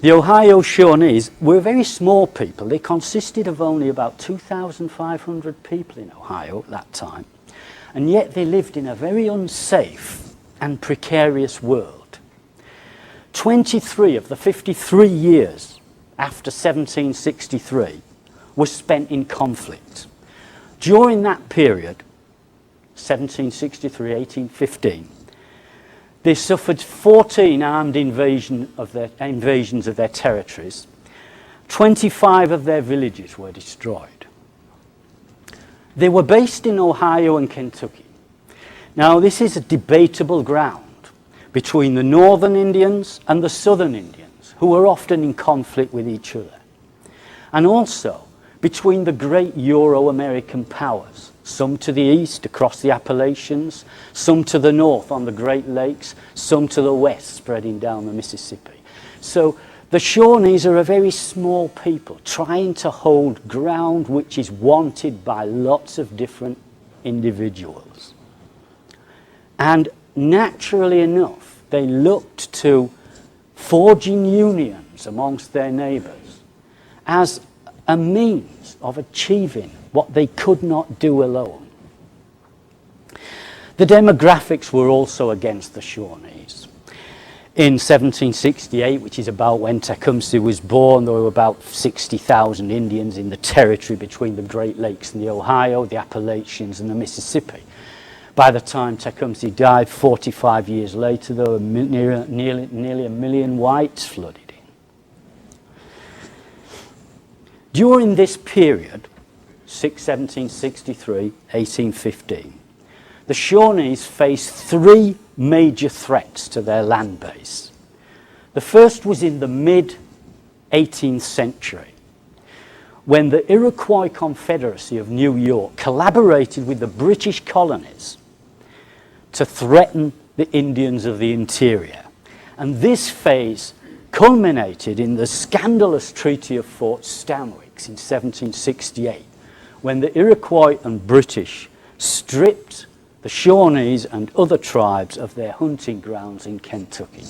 The Ohio Shawnees were a very small people. They consisted of only about 2,500 people in Ohio at that time, and yet they lived in a very unsafe and precarious world. 23 of the 53 years after 1763 were spent in conflict. During that period, 1763, 1815, they suffered 14 armed invasions of their territories. 25 of their villages were destroyed. They were based in Ohio and Kentucky. Now, this is a debatable ground between the northern Indians and the southern Indians, who were often in conflict with each other. And also between the great Euro-American powers, some to the east across the Appalachians, some to the north on the Great Lakes, some to the west spreading down the Mississippi. So The Shawnees are a very small people trying to hold ground which is wanted by lots of different individuals. And naturally enough, they looked to forging unions amongst their neighbours as a means of achieving what they could not do alone. The demographics were also against the Shawnees. In 1768, which is about when Tecumseh was born, there were about 60,000 Indians in the territory between the Great Lakes and the Ohio, the Appalachians and the Mississippi. By the time Tecumseh died, 45 years later, there were nearly 1 million whites flooded in. During this period, 1763, 1815, the Shawnees faced 3 major threats to their land base. The first was in the mid-18th century, when the Iroquois Confederacy of New York collaborated with the British colonies to threaten the Indians of the interior. And this phase culminated in the scandalous Treaty of Fort Stanwix in 1768, when the Iroquois and British stripped the Shawnees and other tribes of their hunting grounds in Kentucky.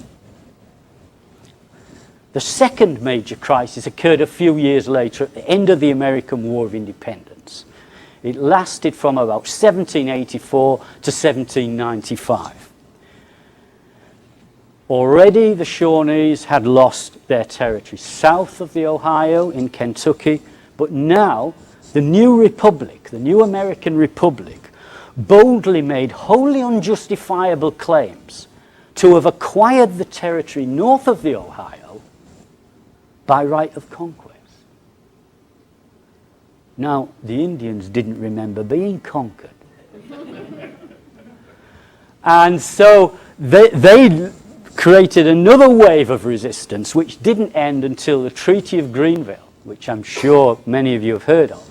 The second major crisis occurred a few years later at the end of the American War of Independence. It lasted from about 1784 to 1795. Already the Shawnees had lost their territory south of the Ohio in Kentucky, but now the new republic, the new American Republic, boldly made wholly unjustifiable claims to have acquired the territory north of the Ohio by right of conquest. Now, the Indians didn't remember being conquered. And so they created another wave of resistance which didn't end until the Treaty of Greenville, which I'm sure many of you have heard of,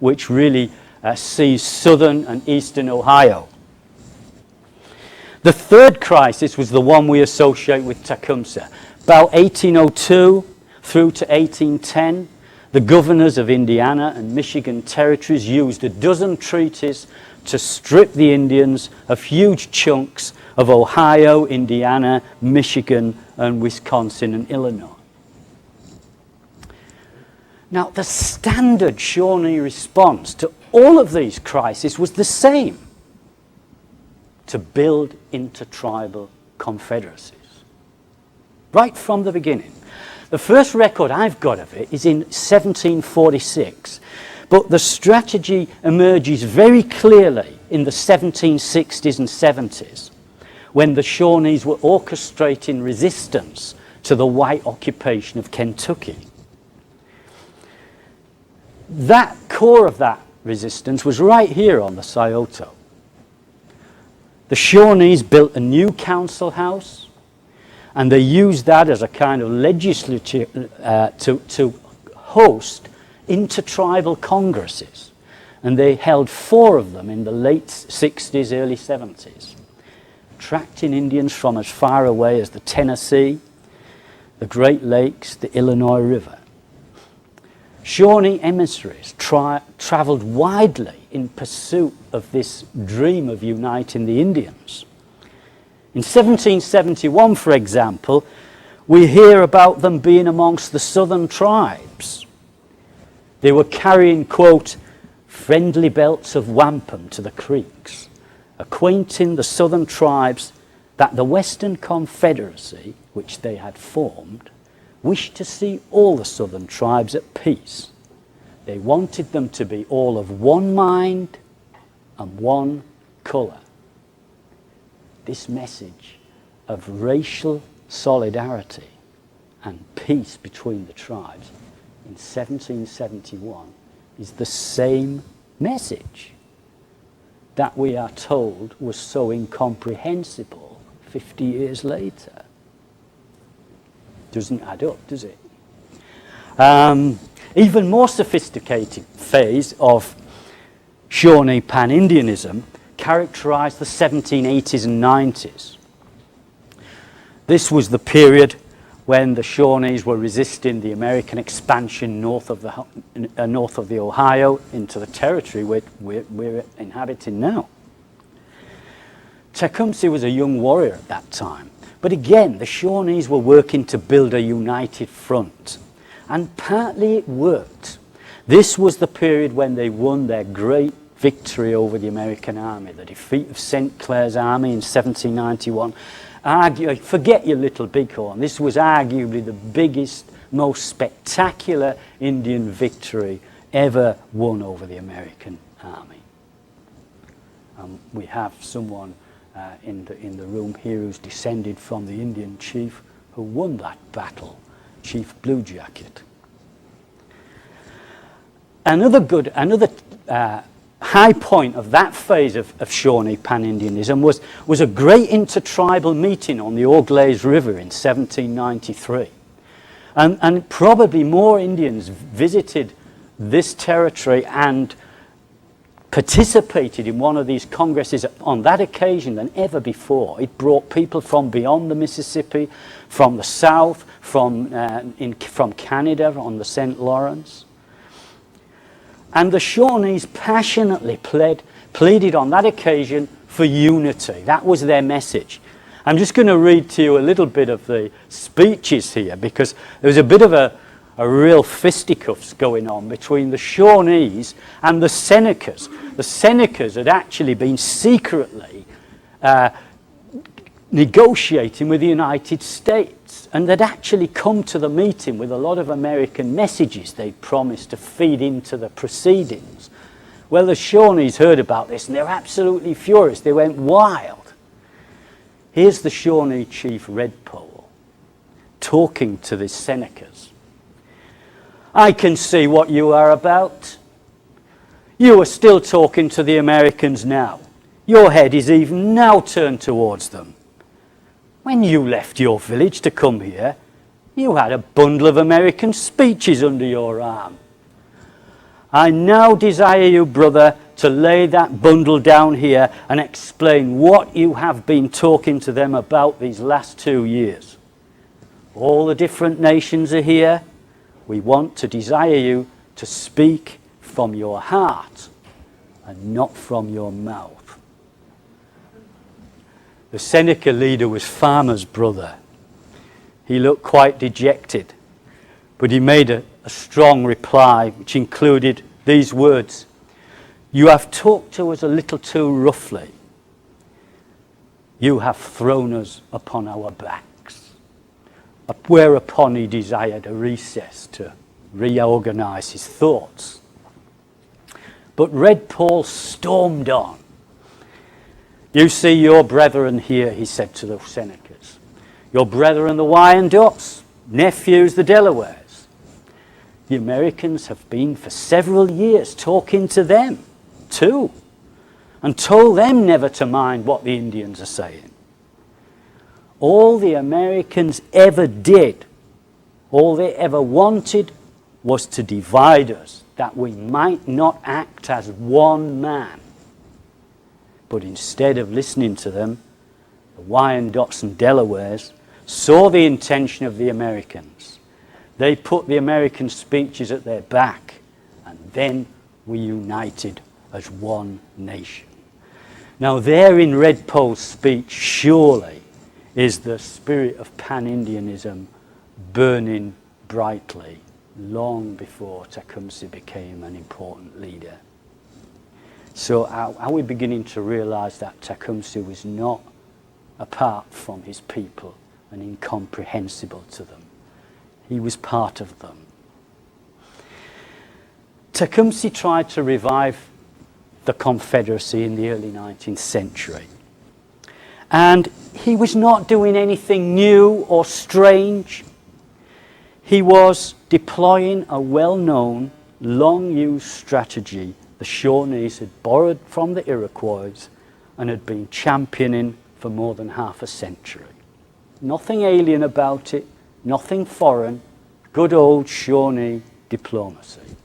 which really seized southern and eastern Ohio. The third crisis was the one we associate with Tecumseh. About 1802 through to 1810, the governors of Indiana and Michigan territories used a dozen treaties to strip the Indians of huge chunks of Ohio, Indiana, Michigan, and Wisconsin and Illinois. Now, the standard Shawnee response to all of these crises was the same: to build intertribal confederacies. Right from the beginning. The first record I've got of it is in 1746, but the strategy emerges very clearly in the 1760s and 70s, when the Shawnees were orchestrating resistance to the white occupation of Kentucky. That core of that resistance was right here on the Scioto. The Shawnees built a new council house, and they used that as a kind of legislature to host intertribal congresses. And they held 4 of them in the late 60s, early 70s, attracting Indians from as far away as the Tennessee, the Great Lakes, the Illinois River. Shawnee emissaries traveled widely in pursuit of this dream of uniting the Indians. In 1771, for example, we hear about them being amongst the southern tribes. They were carrying, quote, friendly belts of wampum to the Creeks, acquainting the southern tribes that the Western Confederacy, which they had formed, wished to see all the southern tribes at peace. They wanted them to be all of one mind and one colour. This message of racial solidarity and peace between the tribes in 1771 is the same message that we are told was so incomprehensible 50 years later. Doesn't add up, does it? Even more sophisticated phase of Shawnee Pan-Indianism characterized the 1780s and 90s. This was the period when the Shawnees were resisting the American expansion north of the Ohio into the territory we're inhabiting now. Tecumseh was a young warrior at that time, but again the Shawnees were working to build a united front, and partly it worked. This was the period when they won their great victory over the American army, the defeat of St. Clair's army in 1791. Forget your little bighorn, this was arguably the biggest, most spectacular Indian victory ever won over the American army. We have someone in the room here who's descended from the Indian chief who won that battle, Chief Blue Jacket. Another high point of that phase of Shawnee Pan-Indianism was a great intertribal meeting on the Auglaize River in 1793. And probably more Indians visited this territory and participated in one of these congresses on that occasion than ever before. It brought people from beyond the Mississippi, from the south, from Canada on the St. Lawrence. And the Shawnees passionately pleaded on that occasion for unity. That was their message. I'm just going to read to you a little bit of the speeches here, because there was a bit of a real fisticuffs going on between the Shawnees and the Senecas. The Senecas had actually been secretly negotiating with the United States, and they'd actually come to the meeting with a lot of American messages they'd promised to feed into the proceedings. Well, the Shawnees heard about this and they were absolutely furious. They went wild. Here's the Shawnee chief Redpole talking to the Senecas. I can see what you are about. You are still talking to the Americans now. Your head is even now turned towards them. When you left your village to come here, you had a bundle of American speeches under your arm. I now desire you, brother, to lay that bundle down here and explain what you have been talking to them about these last 2 years. All the different nations are here. We want to desire you to speak from your heart and not from your mouth. The Seneca leader was Farmer's brother. He looked quite dejected, but he made a strong reply, which included these words: "You have talked to us a little too roughly. You have thrown us upon our backs." Whereupon he desired a recess to reorganize his thoughts. But Redpole stormed on. "You see your brethren here," he said to the Senecas. "Your brethren the Wyandots, nephews the Delawares. The Americans have been for several years talking to them too, and told them never to mind what the Indians are saying. All the Americans ever did, all they ever wanted, was to divide us, that we might not act as one man. But instead of listening to them, the Wyandots and Delawares saw the intention of the Americans. They put the American speeches at their back, and then we united as one nation." Now there in Redpole's speech surely is the spirit of Pan-Indianism burning brightly long before Tecumseh became an important leader. So are we beginning to realize that Tecumseh was not apart from his people and incomprehensible to them? He was part of them. Tecumseh tried to revive the Confederacy in the early 19th century. And he was not doing anything new or strange. He was deploying a well-known, long-used strategy the Shawnees had borrowed from the Iroquois and had been championing for more than half a century. Nothing alien about it, nothing foreign, good old Shawnee diplomacy.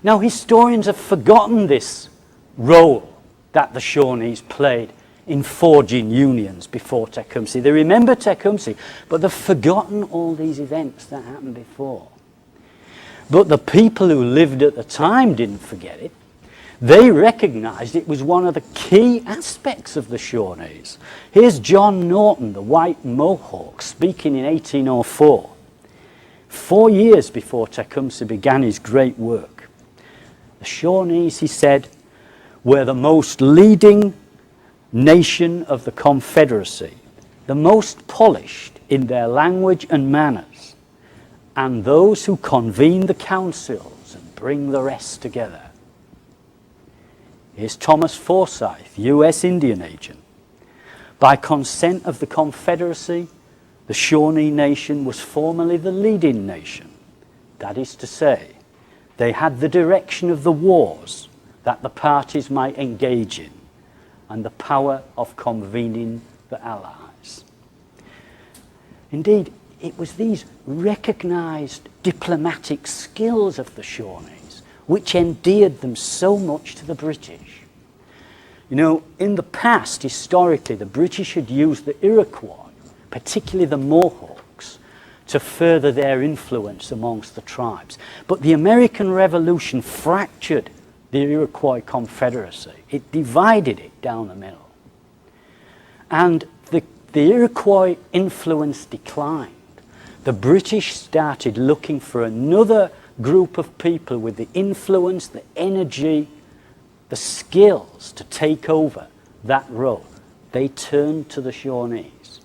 Now historians have forgotten this role that the Shawnees played in forging unions before Tecumseh. They remember Tecumseh, but they've forgotten all these events that happened before. But the people who lived at the time didn't forget it. They recognized it was one of the key aspects of the Shawnees. Here's John Norton, the white Mohawk, speaking in 1804, 4 years before Tecumseh began his great work. The Shawnees, he said, were the most leading nation of the Confederacy, the most polished in their language and manners, and those who convene the councils and bring the rest together. Here's Thomas Forsyth, U.S. Indian agent. By consent of the Confederacy, the Shawnee Nation was formerly the leading nation. That is to say, they had the direction of the wars that the parties might engage in, and the power of convening the allies. Indeed, it was these recognized diplomatic skills of the Shawnees which endeared them so much to the British. You know, in the past, historically, the British had used the Iroquois, particularly the Mohawks, to further their influence amongst the tribes. But the American Revolution fractured the Iroquois Confederacy. It divided it down the middle. And the Iroquois influence declined. The British started looking for another group of people with the influence, the energy, the skills to take over that role. They turned to the Shawnees.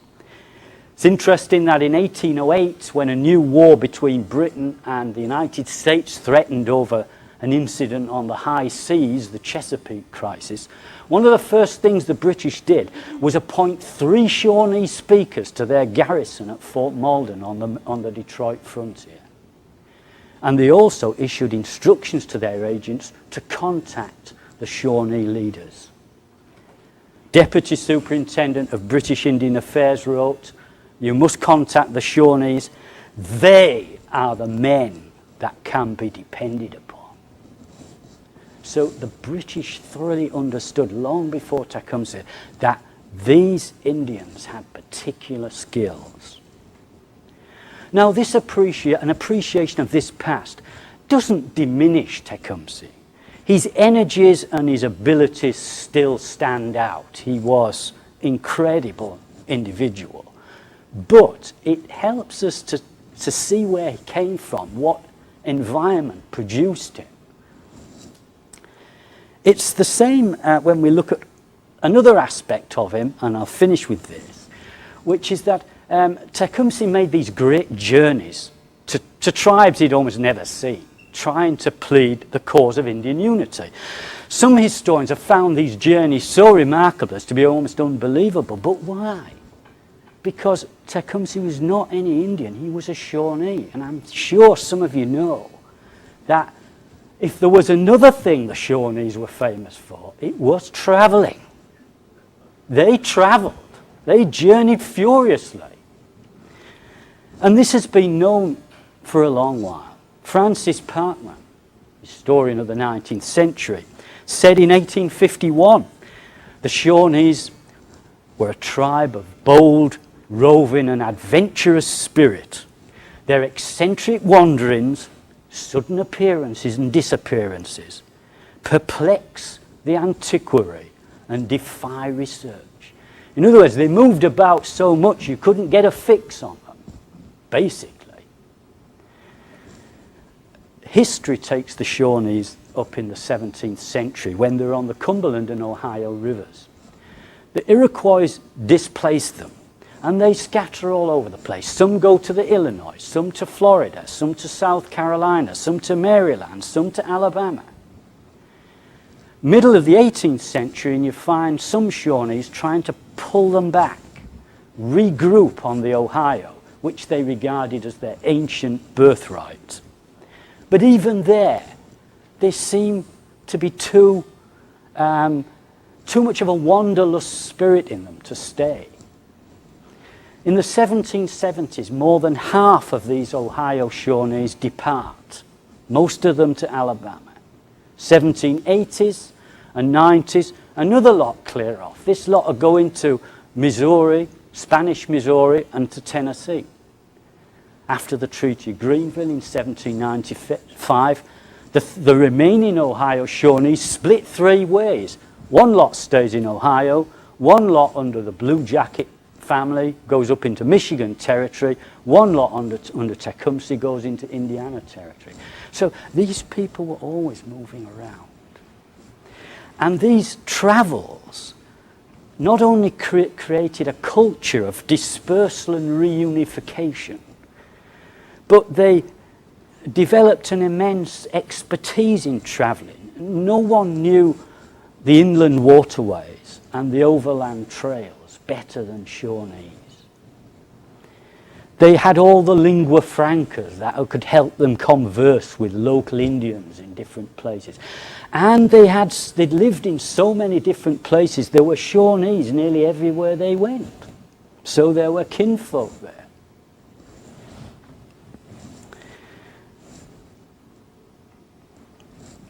It's interesting that in 1808, when a new war between Britain and the United States threatened over an incident on the high seas, the Chesapeake crisis, one of the first things the British did was appoint 3 Shawnee speakers to their garrison at Fort Malden on the Detroit frontier. And they also issued instructions to their agents to contact the Shawnee leaders. Deputy Superintendent of British Indian Affairs wrote, "You must contact the Shawnees. They are the men that can be depended upon." So the British thoroughly understood long before Tecumseh that these Indians had particular skills. Now this appreciation of this past doesn't diminish Tecumseh. His energies and his abilities still stand out. He was an incredible individual. But it helps us to see where he came from, what environment produced him. It's the same when we look at another aspect of him, and I'll finish with this, which is that Tecumseh made these great journeys to tribes he'd almost never seen, trying to plead the cause of Indian unity. Some historians have found these journeys so remarkable as to be almost unbelievable. But why? Because Tecumseh was not any Indian, he was a Shawnee. And I'm sure some of you know that if there was another thing the Shawnees were famous for, it was traveling. They traveled. They journeyed furiously. And this has been known for a long while. Francis Parkman, historian of the 19th century, said in 1851, the Shawnees were a tribe of bold, roving and adventurous spirit. Their eccentric wanderings, sudden appearances and disappearances, perplex the antiquary and defy research. In other words, they moved about so much you couldn't get a fix on them, basically. History takes the Shawnees up in the 17th century when they're on the Cumberland and Ohio rivers. The Iroquois displaced them, and they scatter all over the place. Some go to the Illinois, some to Florida, some to South Carolina, some to Maryland, some to Alabama. Middle of the 18th century, and you find some Shawnees trying to pull them back, regroup on the Ohio, which they regarded as their ancient birthright. But even there, they seem to be too much of a wanderlust spirit in them to stay. In the 1770s, more than half of these Ohio Shawnees depart, most of them to Alabama. 1780s and 90s, Another lot clear off. This lot are going to Missouri, Spanish Missouri, and to Tennessee. After the Treaty of Greenville in 1795, the remaining Ohio Shawnees split three ways. One lot stays in Ohio, one lot under the Blue Jacket family goes up into Michigan territory, one lot under Tecumseh goes into Indiana territory. So these people were always moving around. And these travels not only created a culture of dispersal and reunification, but they developed an immense expertise in travelling. No one knew the inland waterways and the overland trails better than Shawnees. They had all the lingua francas that could help them converse with local Indians in different places. And they'd lived in so many different places. There were Shawnees nearly everywhere they went. So there were kinfolk there.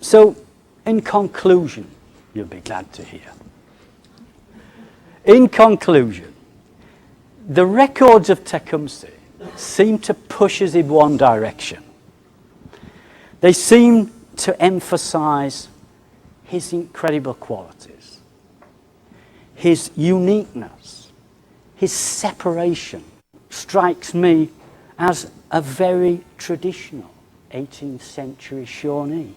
So, in conclusion, you'll be glad to hear. In conclusion, the records of Tecumseh seem to push us in one direction. They seem to emphasize his incredible qualities, his uniqueness, his separation strikes me as a very traditional 18th century Shawnee.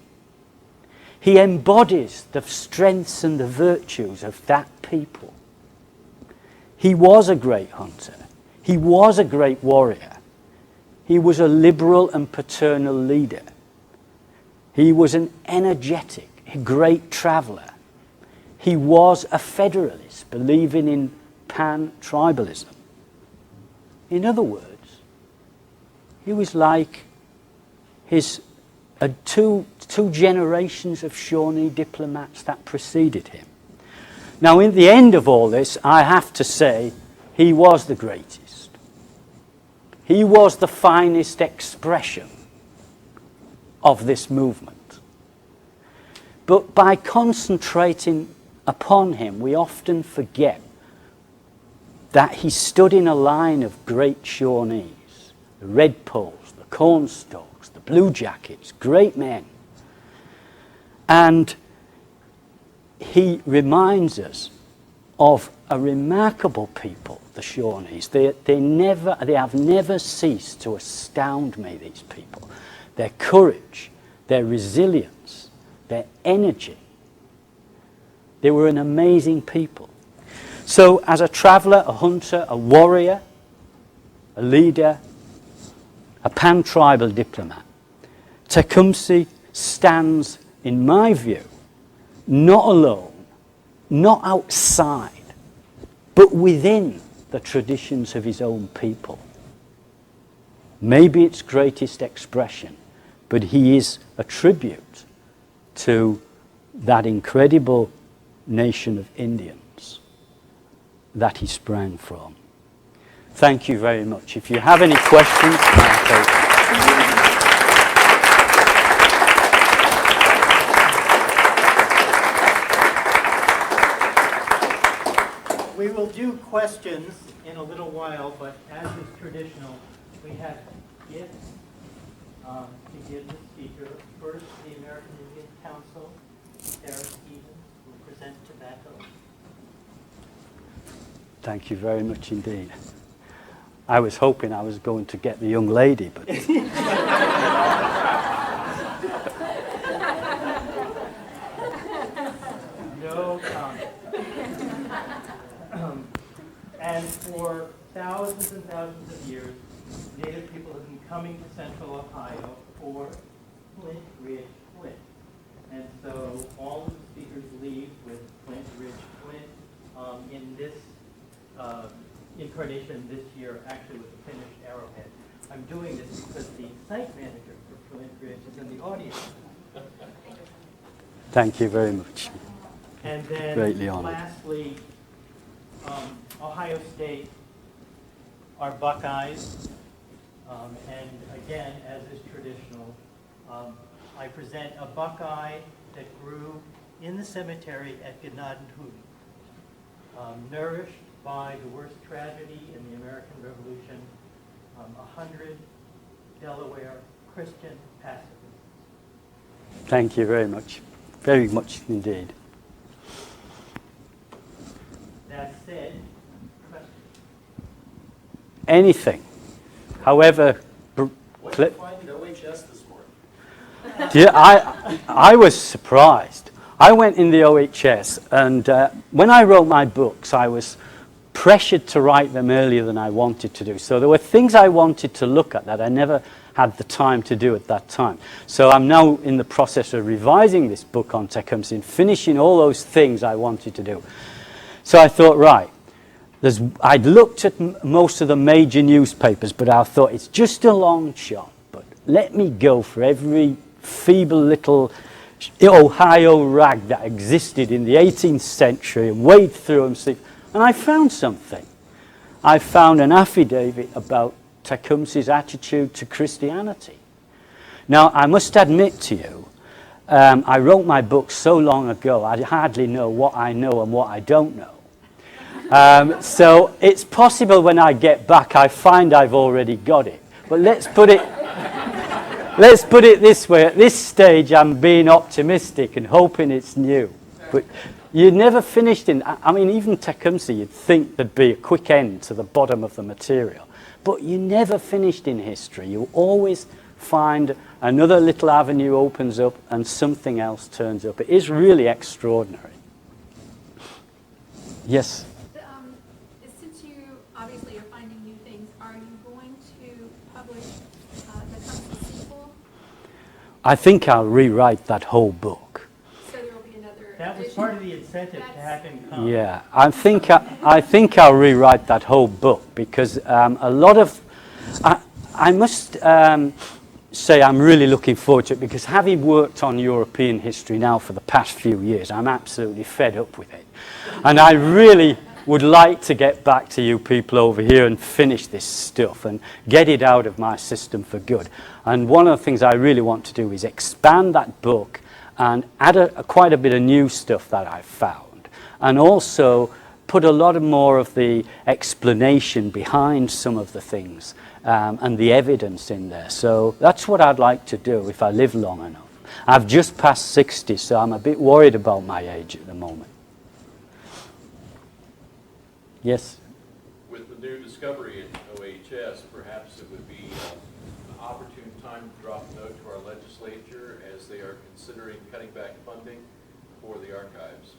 He embodies the strengths and the virtues of that people. He was a great hunter. He was a great warrior. He was a liberal and paternal leader. He was an energetic, great traveller. He was a federalist, believing in pan-tribalism. In other words, he was like his two generations of Shawnee diplomats that preceded him. Now, in the end of all this, I have to say, he was the greatest. He was the finest expression of this movement. But by concentrating upon him, we often forget that he stood in a line of great Shawnees, the Redpoles, the Cornstalks, the Blue Jackets, great men. And he reminds us of a remarkable people, the Shawnees. They have never ceased to astound me, these people. Their courage, their resilience, their energy. They were an amazing people. So as a traveller, a hunter, a warrior, a leader, a pan-tribal diplomat, Tecumseh stands, in my view, not alone, not outside, but within the traditions of his own people. Maybe its greatest expression, but he is a tribute to that incredible nation of Indians that he sprang from. Thank you very much. If you have any questions, I'll take them. We will do questions in a little while, but as is traditional, we have gifts to give the speaker. First, the American Indian Council, Sarah Stevens, will present tobacco. Thank you very much indeed. I was hoping I was going to get the young lady, but... No comment. And for thousands and thousands of years, Native people have been coming to Central Ohio for Flint Ridge Flint. And so all of the speakers leave with Flint Ridge Flint. In this incarnation this year, actually with a finished arrowhead. I'm doing this because the site manager for Flint Ridge is in the audience. Thank you very much. And then Greatly honored. Lastly, Ohio State are Buckeyes. And again, as is traditional, I present a Buckeye that grew in the cemetery at Gnadenhutten, nourished by the worst tragedy in the American Revolution, 100 Delaware Christian pacifists. Thank you very much. Very much indeed. That said, questions? Anything. However, What did you find at OHS this morning? yeah, I was surprised. I went in the OHS, and when I wrote my books, I was pressured to write them earlier than I wanted to do. So there were things I wanted to look at that I never had the time to do at that time. So I'm now in the process of revising this book on Tecumseh and finishing all those things I wanted to do. So I thought, right, I'd looked at most of the major newspapers, but I thought it's just a long shot. But let me go for every feeble little Ohio rag that existed in the 18th century and wade through and see. And I found something. I found an affidavit about Tecumseh's attitude to Christianity. Now, I must admit to you, I wrote my book so long ago, I hardly know what I know and what I don't know. So it's possible when I get back, I find I've already got it. But let's put it this way. At this stage, I'm being optimistic and hoping it's new. But you never finished I mean, even Tecumseh, you'd think there'd be a quick end to the bottom of the material. But you never finished in history. You always find another little avenue opens up and something else turns up. It is really extraordinary. Yes? Since you obviously are finding new things, are you going to publish the Tecumseh sequel? I think I'll rewrite that whole book. So there will be another That was edition? part of the incentive to have him come. Yeah, I think I'll rewrite that whole book because a lot of I must say I'm really looking forward to it because having worked on European history now for the past few years, I'm absolutely fed up with it, and I really would like to get back to you people over here and finish this stuff and get it out of my system for good. And one of the things I really want to do is expand that book and add quite a bit of new stuff that I've found, and also put a lot more of the explanation behind some of the things and the evidence in there. So that's what I'd like to do if I live long enough. I've just passed 60, so I'm a bit worried about my age at the moment. Yes? With the new discovery at OHS, perhaps it would be an opportune time to drop a note to our legislature as they are considering cutting back funding for the archives.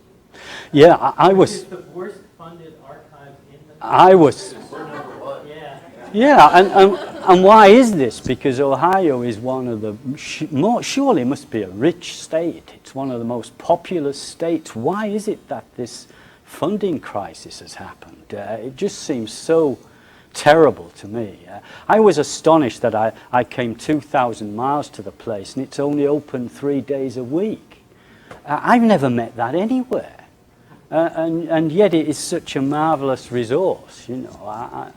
Yeah, I was... It's the worst funded archives in the I was... Yeah. Yeah, and why is this? Because Ohio is one of the, surely must be a rich state. It's one of the most populous states. Why is it that this funding crisis has happened? It just seems so terrible to me. I was astonished that I came 2,000 miles to the place and it's only open 3 days a week. I've never met that anywhere. And yet it is such a marvelous resource, you know.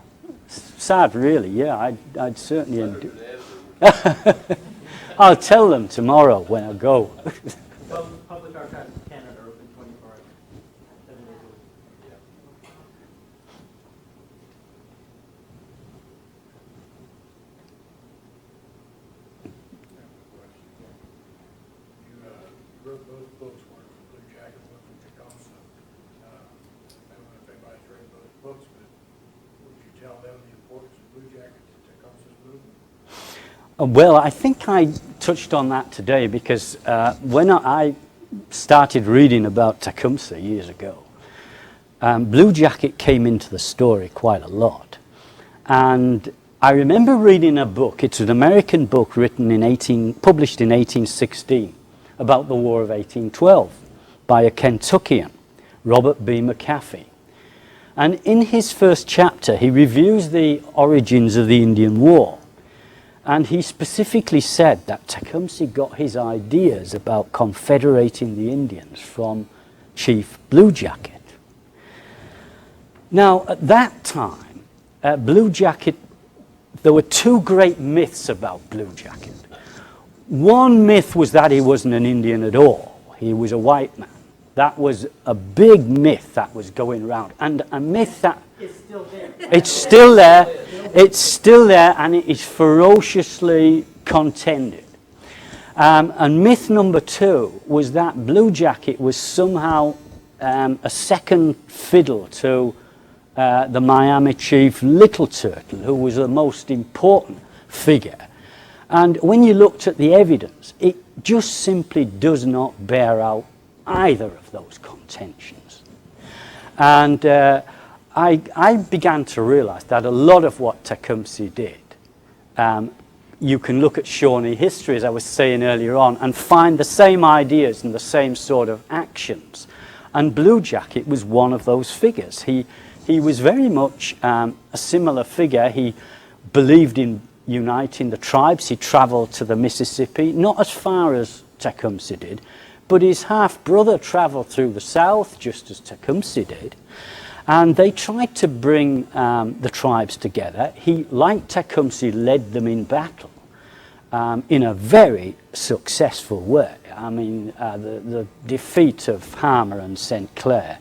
Sad, really, yeah, I'd certainly enjoy. I'll tell them tomorrow when I go. Well, public archives in Canada are open 24 hours, 7 days a week. You wrote both books, one from Blue Jacket, one from Tecumseh. I don't know if anybody's read both books, but would you tell them the importance of Blue Jacket to Tecumseh's movement? Well, I think I touched on that today because when I started reading about Tecumseh years ago, Blue Jacket came into the story quite a lot. And I remember reading a book, it's an American book written published in 1816 about the War of 1812 by a Kentuckian, Robert B. McAfee. And in his first chapter, he reviews the origins of the Indian War. And he specifically said that Tecumseh got his ideas about confederating the Indians from Chief Blue Jacket. Now, at that time, Blue Jacket, there were two great myths about Blue Jacket. One myth was that he wasn't an Indian at all. he was a white man. That was a big myth that was going around, and a myth that It's still there. it's still there. It's still there, and it is ferociously contended. And myth number 2 was that Blue Jacket was somehow a second fiddle to the Miami chief Little Turtle, who was the most important figure. And when you looked at the evidence, it just simply does not bear out either of those contentions. And I began to realize that a lot of what Tecumseh did, you can look at Shawnee history, as I was saying earlier on, and find the same ideas and the same sort of actions. And Blue Jacket was one of those figures. He was very much a similar figure. He believed in uniting the tribes. He traveled to the Mississippi, not as far as Tecumseh did, but his half-brother traveled through the South, just as Tecumseh did. And they tried to bring the tribes together. He, like Tecumseh, led them in battle in a very successful way. I mean, the defeat of Harmer and St. Clair,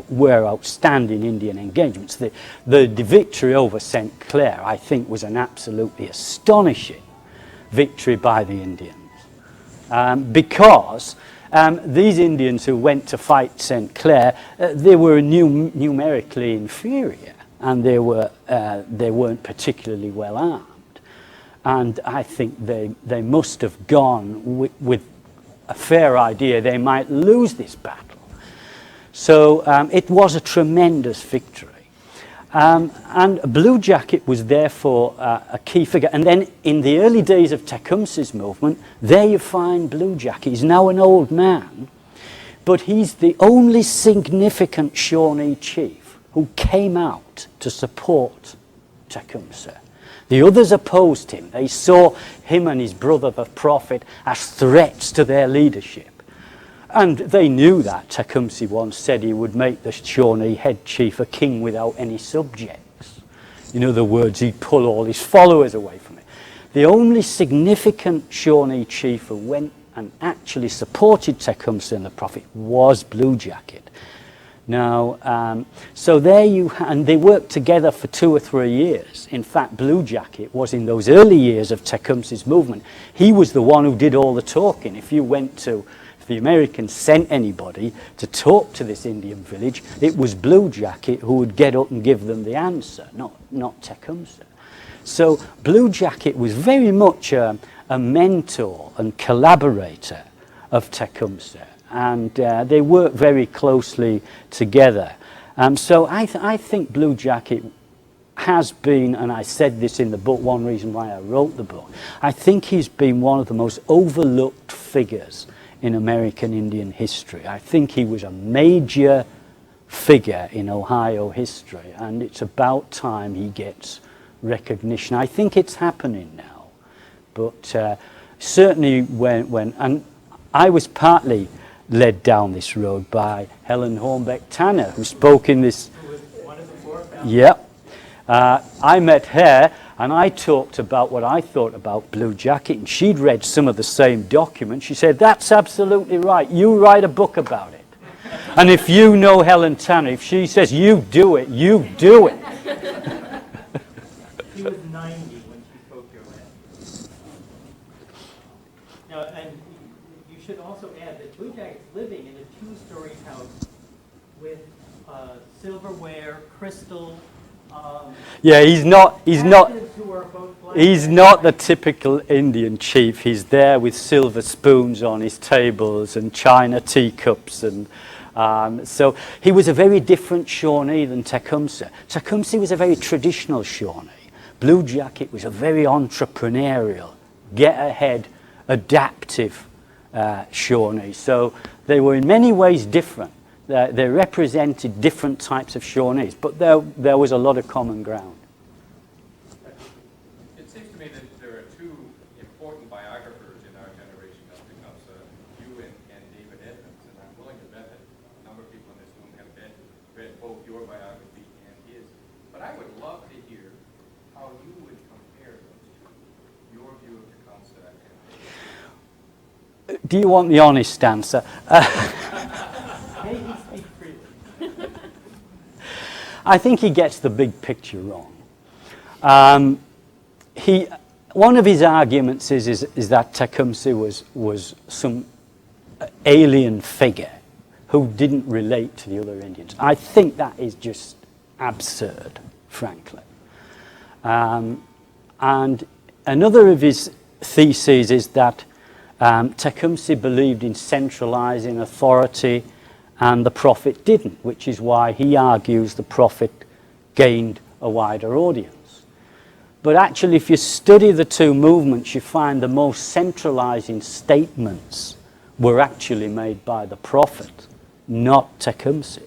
were outstanding Indian engagements. The victory over St. Clair, I think, was an absolutely astonishing victory by the Indians. Because these Indians who went to fight St. Clair, they were numerically inferior, and they weren't particularly well armed. And I think they must have gone with a fair idea they might lose this battle. So it was a tremendous victory. And Blue Jacket was therefore a key figure. And then in the early days of Tecumseh's movement, there you find Blue Jacket. He's now an old man, but he's the only significant Shawnee chief who came out to support Tecumseh. The others opposed him. They saw him and his brother, the prophet, as threats to their leadership. And they knew that. Tecumseh once said he would make the Shawnee head chief a king without any subjects. In other words, he'd pull all his followers away from it. The only significant Shawnee chief who went and actually supported Tecumseh and the prophet was Blue Jacket. Now, so there you and they worked together for 2 or 3 years. In fact, Blue Jacket was in those early years of Tecumseh's movement. He was the one who did all the talking. If the Americans sent anybody to talk to this Indian village, it was Blue Jacket who would get up and give them the answer, not Tecumseh. So Blue Jacket was very much a mentor and collaborator of Tecumseh. And they worked very closely together. So I think Blue Jacket has been, and I said this in the book, one reason why I wrote the book, I think he's been one of the most overlooked figures in American Indian history. I think he was a major figure in Ohio history, and it's about time he gets recognition. I think it's happening now, but certainly when and I was partly led down this road by Helen Hornbeck Tanner, who spoke in this. Who was one of the 4 founders. Yep. I met her, and I talked about what I thought about Blue Jacket, and she'd read some of the same documents. She said, "That's absolutely right. You write a book about it." And if you know Helen Tanner, if she says, "You do it," you do it. She was 90 when she spoke your last. Now, and you should also add that Blue Jacket's living in a 2-story house with silverware, crystal. Yeah, he's not Who are both black He's not the typical Indian chief. He's there with silver spoons on his tables and china teacups. And so he was a very different Shawnee than Tecumseh. Tecumseh was a very traditional Shawnee. Blue Jacket was a very entrepreneurial, get-ahead, adaptive Shawnee. So they were in many ways different. They represented different types of Shawnees, but there was a lot of common ground. It seems to me that there are 2 important biographers in our generation of Tecumseh, you and David Edmonds, and I'm willing to bet that a number of people in this room have read both your biography and his. But I would love to hear how you would compare those 2, your view of Tecumseh and Do you want the honest answer? May he speak freely. I think he gets the big picture wrong. One of his arguments is that Tecumseh was some alien figure who didn't relate to the other Indians. I think that is just absurd, frankly. And another of his theses is that Tecumseh believed in centralizing authority and the prophet didn't, which is why he argues the prophet gained a wider audience. But actually, if you study the two movements, you find the most centralizing statements were actually made by the prophet, not Tecumseh.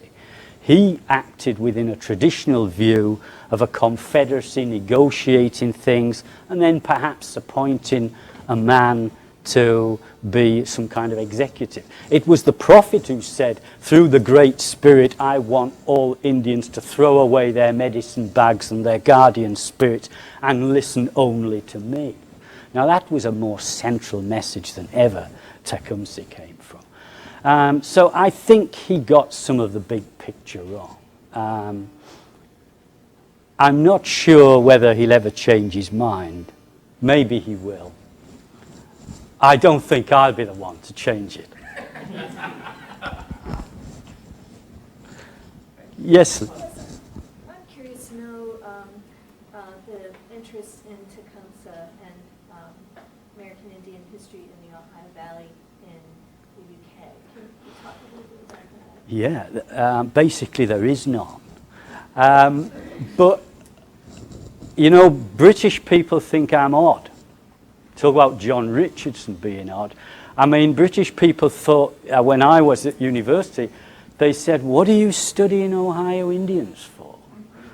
He acted within a traditional view of a confederacy negotiating things and then perhaps appointing a man to be some kind of executive. It was the prophet who said, through the Great Spirit, I want all Indians to throw away their medicine bags and their guardian spirits and listen only to me. Now that was a more central message than ever Tecumseh came from. So I think he got some of the big picture wrong. I'm not sure whether he'll ever change his mind. Maybe he will. I don't think I'll be the one to change it. Yes? I'm curious to know the interest in Tecumseh and American Indian history in the Ohio Valley in the UK. Can you talk a little bit about that? Yeah, basically there is none. But, you know, British people think I'm odd. Talk about John Richardson being odd. I mean, British people thought, when I was at university, they said, what are you studying Ohio Indians for?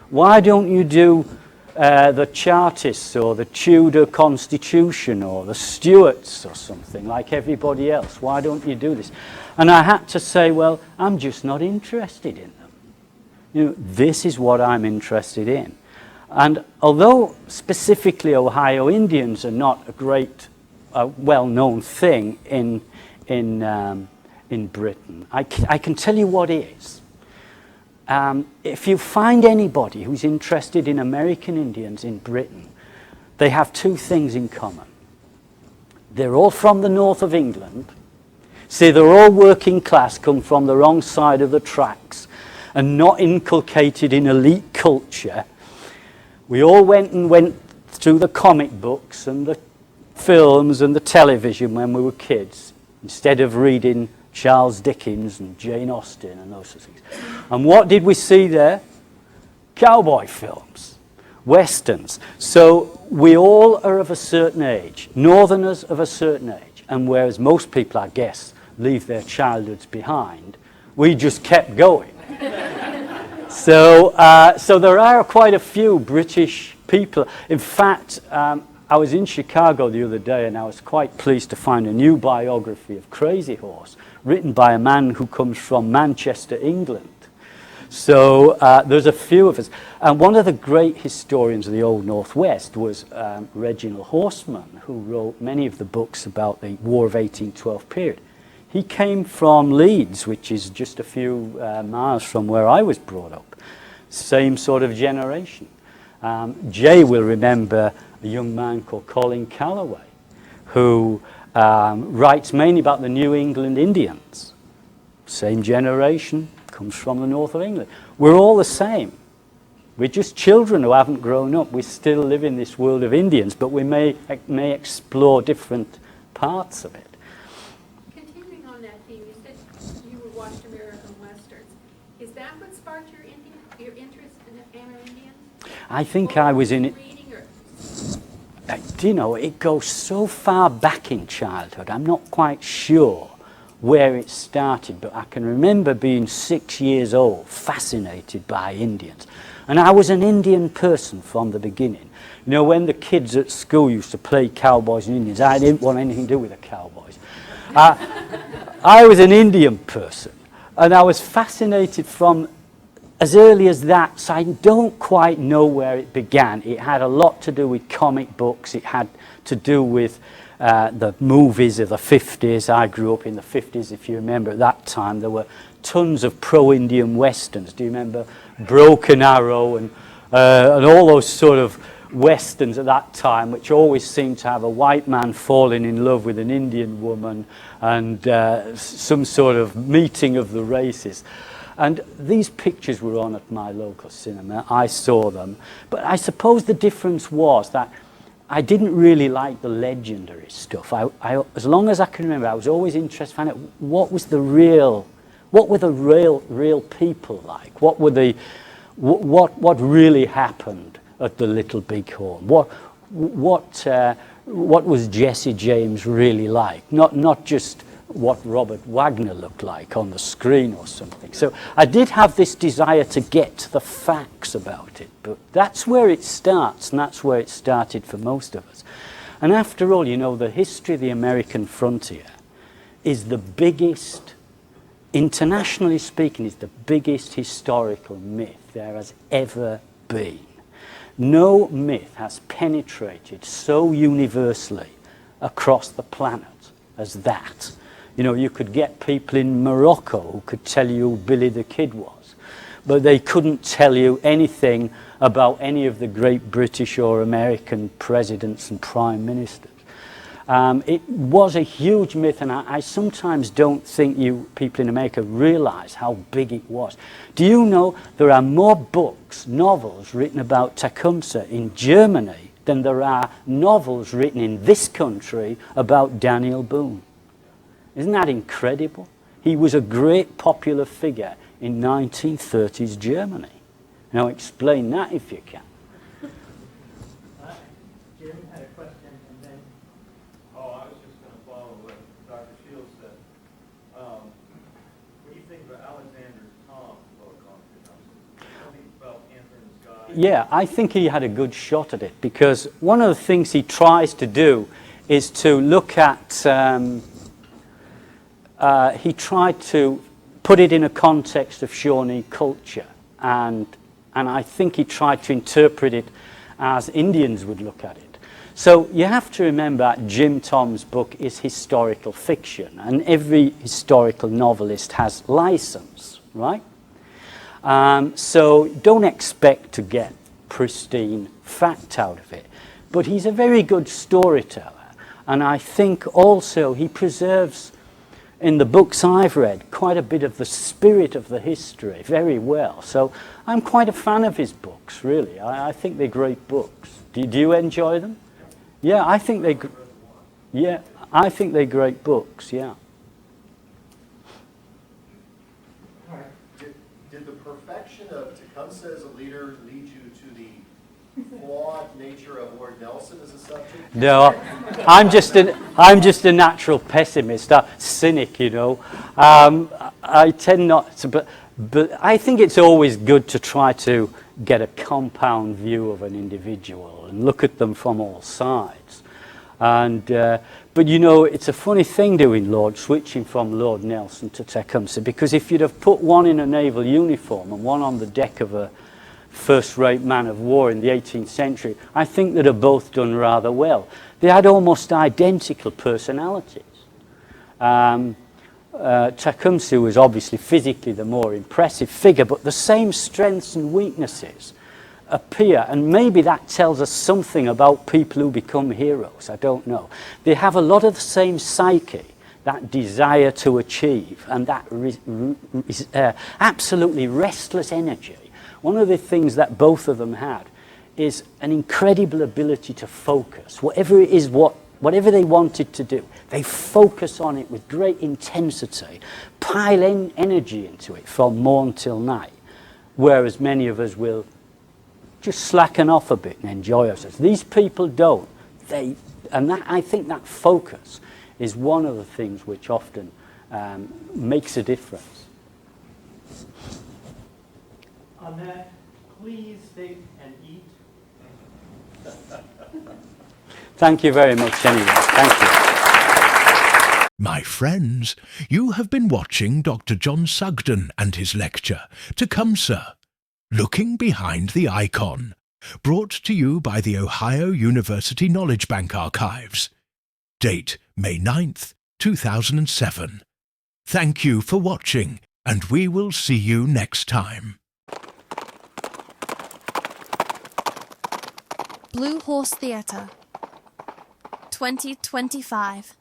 Why don't you do the Chartists or the Tudor Constitution or the Stuarts or something like everybody else? Why don't you do this? And I had to say, well, I'm just not interested in them. You know, this is what I'm interested in. And although specifically Ohio Indians are not a great, well-known thing in Britain, I can tell you what is. If you find anybody who's interested in American Indians in Britain, they have two things in common. They're all from the north of England. See, they're all working class, come from the wrong side of the tracks, and not inculcated in elite culture. We all went through the comic books and the films and the television when we were kids, instead of reading Charles Dickens and Jane Austen and those sorts of things. And what did we see there? Cowboy films, westerns. So we all are of a certain age, northerners of a certain age, and whereas most people, I guess, leave their childhoods behind, we just kept going. So there are quite a few British people. In fact, I was in Chicago the other day and I was quite pleased to find a new biography of Crazy Horse written by a man who comes from Manchester, England. So there's a few of us. And one of the great historians of the Old Northwest was Reginald Horseman, who wrote many of the books about the War of 1812 period. He came from Leeds, which is just a few miles from where I was brought up. Same sort of generation. Jay will remember a young man called Colin Calloway, who writes mainly about the New England Indians. Same generation, comes from the north of England. We're all the same. We're just children who haven't grown up. We still live in this world of Indians, but we may explore different parts of it. Continuing on that theme, you said you watched American Westerns. Is that what sparked your interest in Amerindians? I think I was in it. You know, it goes so far back in childhood, I'm not quite sure where it started, but I can remember being 6 years old, fascinated by Indians. And I was an Indian person from the beginning. You know, when the kids at school used to play cowboys and Indians, I didn't want anything to do with the cowboys. I was an Indian person, and I was fascinated from as early as that, so I don't quite know where it began. It had a lot to do with comic books. It had to do with the movies of the 50s. I grew up in the 50s, if you remember. At that time, there were tons of pro-Indian westerns. Do you remember Broken Arrow and all those sort of westerns at that time, which always seemed to have a white man falling in love with an Indian woman and some sort of meeting of the races. And these pictures were on at my local cinema. I saw them. But I suppose the difference was that I didn't really like the legendary stuff. As long as I can remember, I was always interested to find out what were the real people like? What really happened at the Little Bighorn? What was Jesse James really like? Not just what Robert Wagner looked like on the screen or something. So I did have this desire to get to the facts about it, but that's where it starts, and that's where it started for most of us. And after all, you know, the history of the American frontier is the biggest, internationally speaking, is the biggest historical myth there has ever been. No myth has penetrated so universally across the planet as that. You know, you could get people in Morocco who could tell you who Billy the Kid was, but they couldn't tell you anything about any of the great British or American presidents and prime ministers. It was a huge myth, and I sometimes don't think you people in America realize how big it was. Do you know there are more books, novels written about Tecumseh in Germany than there are novels written in this country about Daniel Boone? Isn't that incredible? He was a great popular figure in 1930s Germany. Now explain that if you can. Jim had a question, and then... Oh, I was just going to follow what Dr. Shields said. What do you think about Alexander Tom's book on Tecumseh? Something about Panther in the Sky? Yeah, I think he had a good shot at it, because one of the things he tries to do is to look at... he tried to put it in a context of Shawnee culture, and I think he tried to interpret it as Indians would look at it. So you have to remember Jim Tom's book is historical fiction, and every historical novelist has license, right? So don't expect to get pristine fact out of it. But he's a very good storyteller, and I think also he preserves, in the books I've read, quite a bit of the spirit of the history very well. So I'm quite a fan of his books, really. I think they're great books. Do you enjoy them? Yeah, I think they're great books, yeah. Did the perfection of Tecumseh as a leader lead you to the flawed nature of Lord Nelson as a subject? No, I'm just a natural pessimist, a cynic, you know. I tend not to, but I think it's always good to try to get a compound view of an individual and look at them from all sides. And but you know, it's a funny thing switching from Lord Nelson to Tecumseh, because if you'd have put one in a naval uniform and one on the deck of a first-rate man of war in the 18th century, I think they'd have both done rather well. They had almost identical personalities. Tecumseh was obviously physically the more impressive figure, but the same strengths and weaknesses appear, and maybe that tells us something about people who become heroes. I don't know. They have a lot of the same psyche, that desire to achieve, and that absolutely restless energy. One of the things that both of them had is an incredible ability to focus. Whatever it is, whatever they wanted to do, they focus on it with great intensity, pile energy into it from morn till night, whereas many of us will just slacken off a bit and enjoy ourselves. These people don't. I think that focus is one of the things which often makes a difference. On that, please stay and eat. Thank you very much anyway. Thank you. My friends, you have been watching Dr. John Sugden and his lecture, Tecumseh, Looking Behind the Icon, brought to you by the Ohio University Knowledge Bank Archives. Date May 9th, 2007. Thank you for watching, and we will see you next time. Blue Horse Theatre 2025.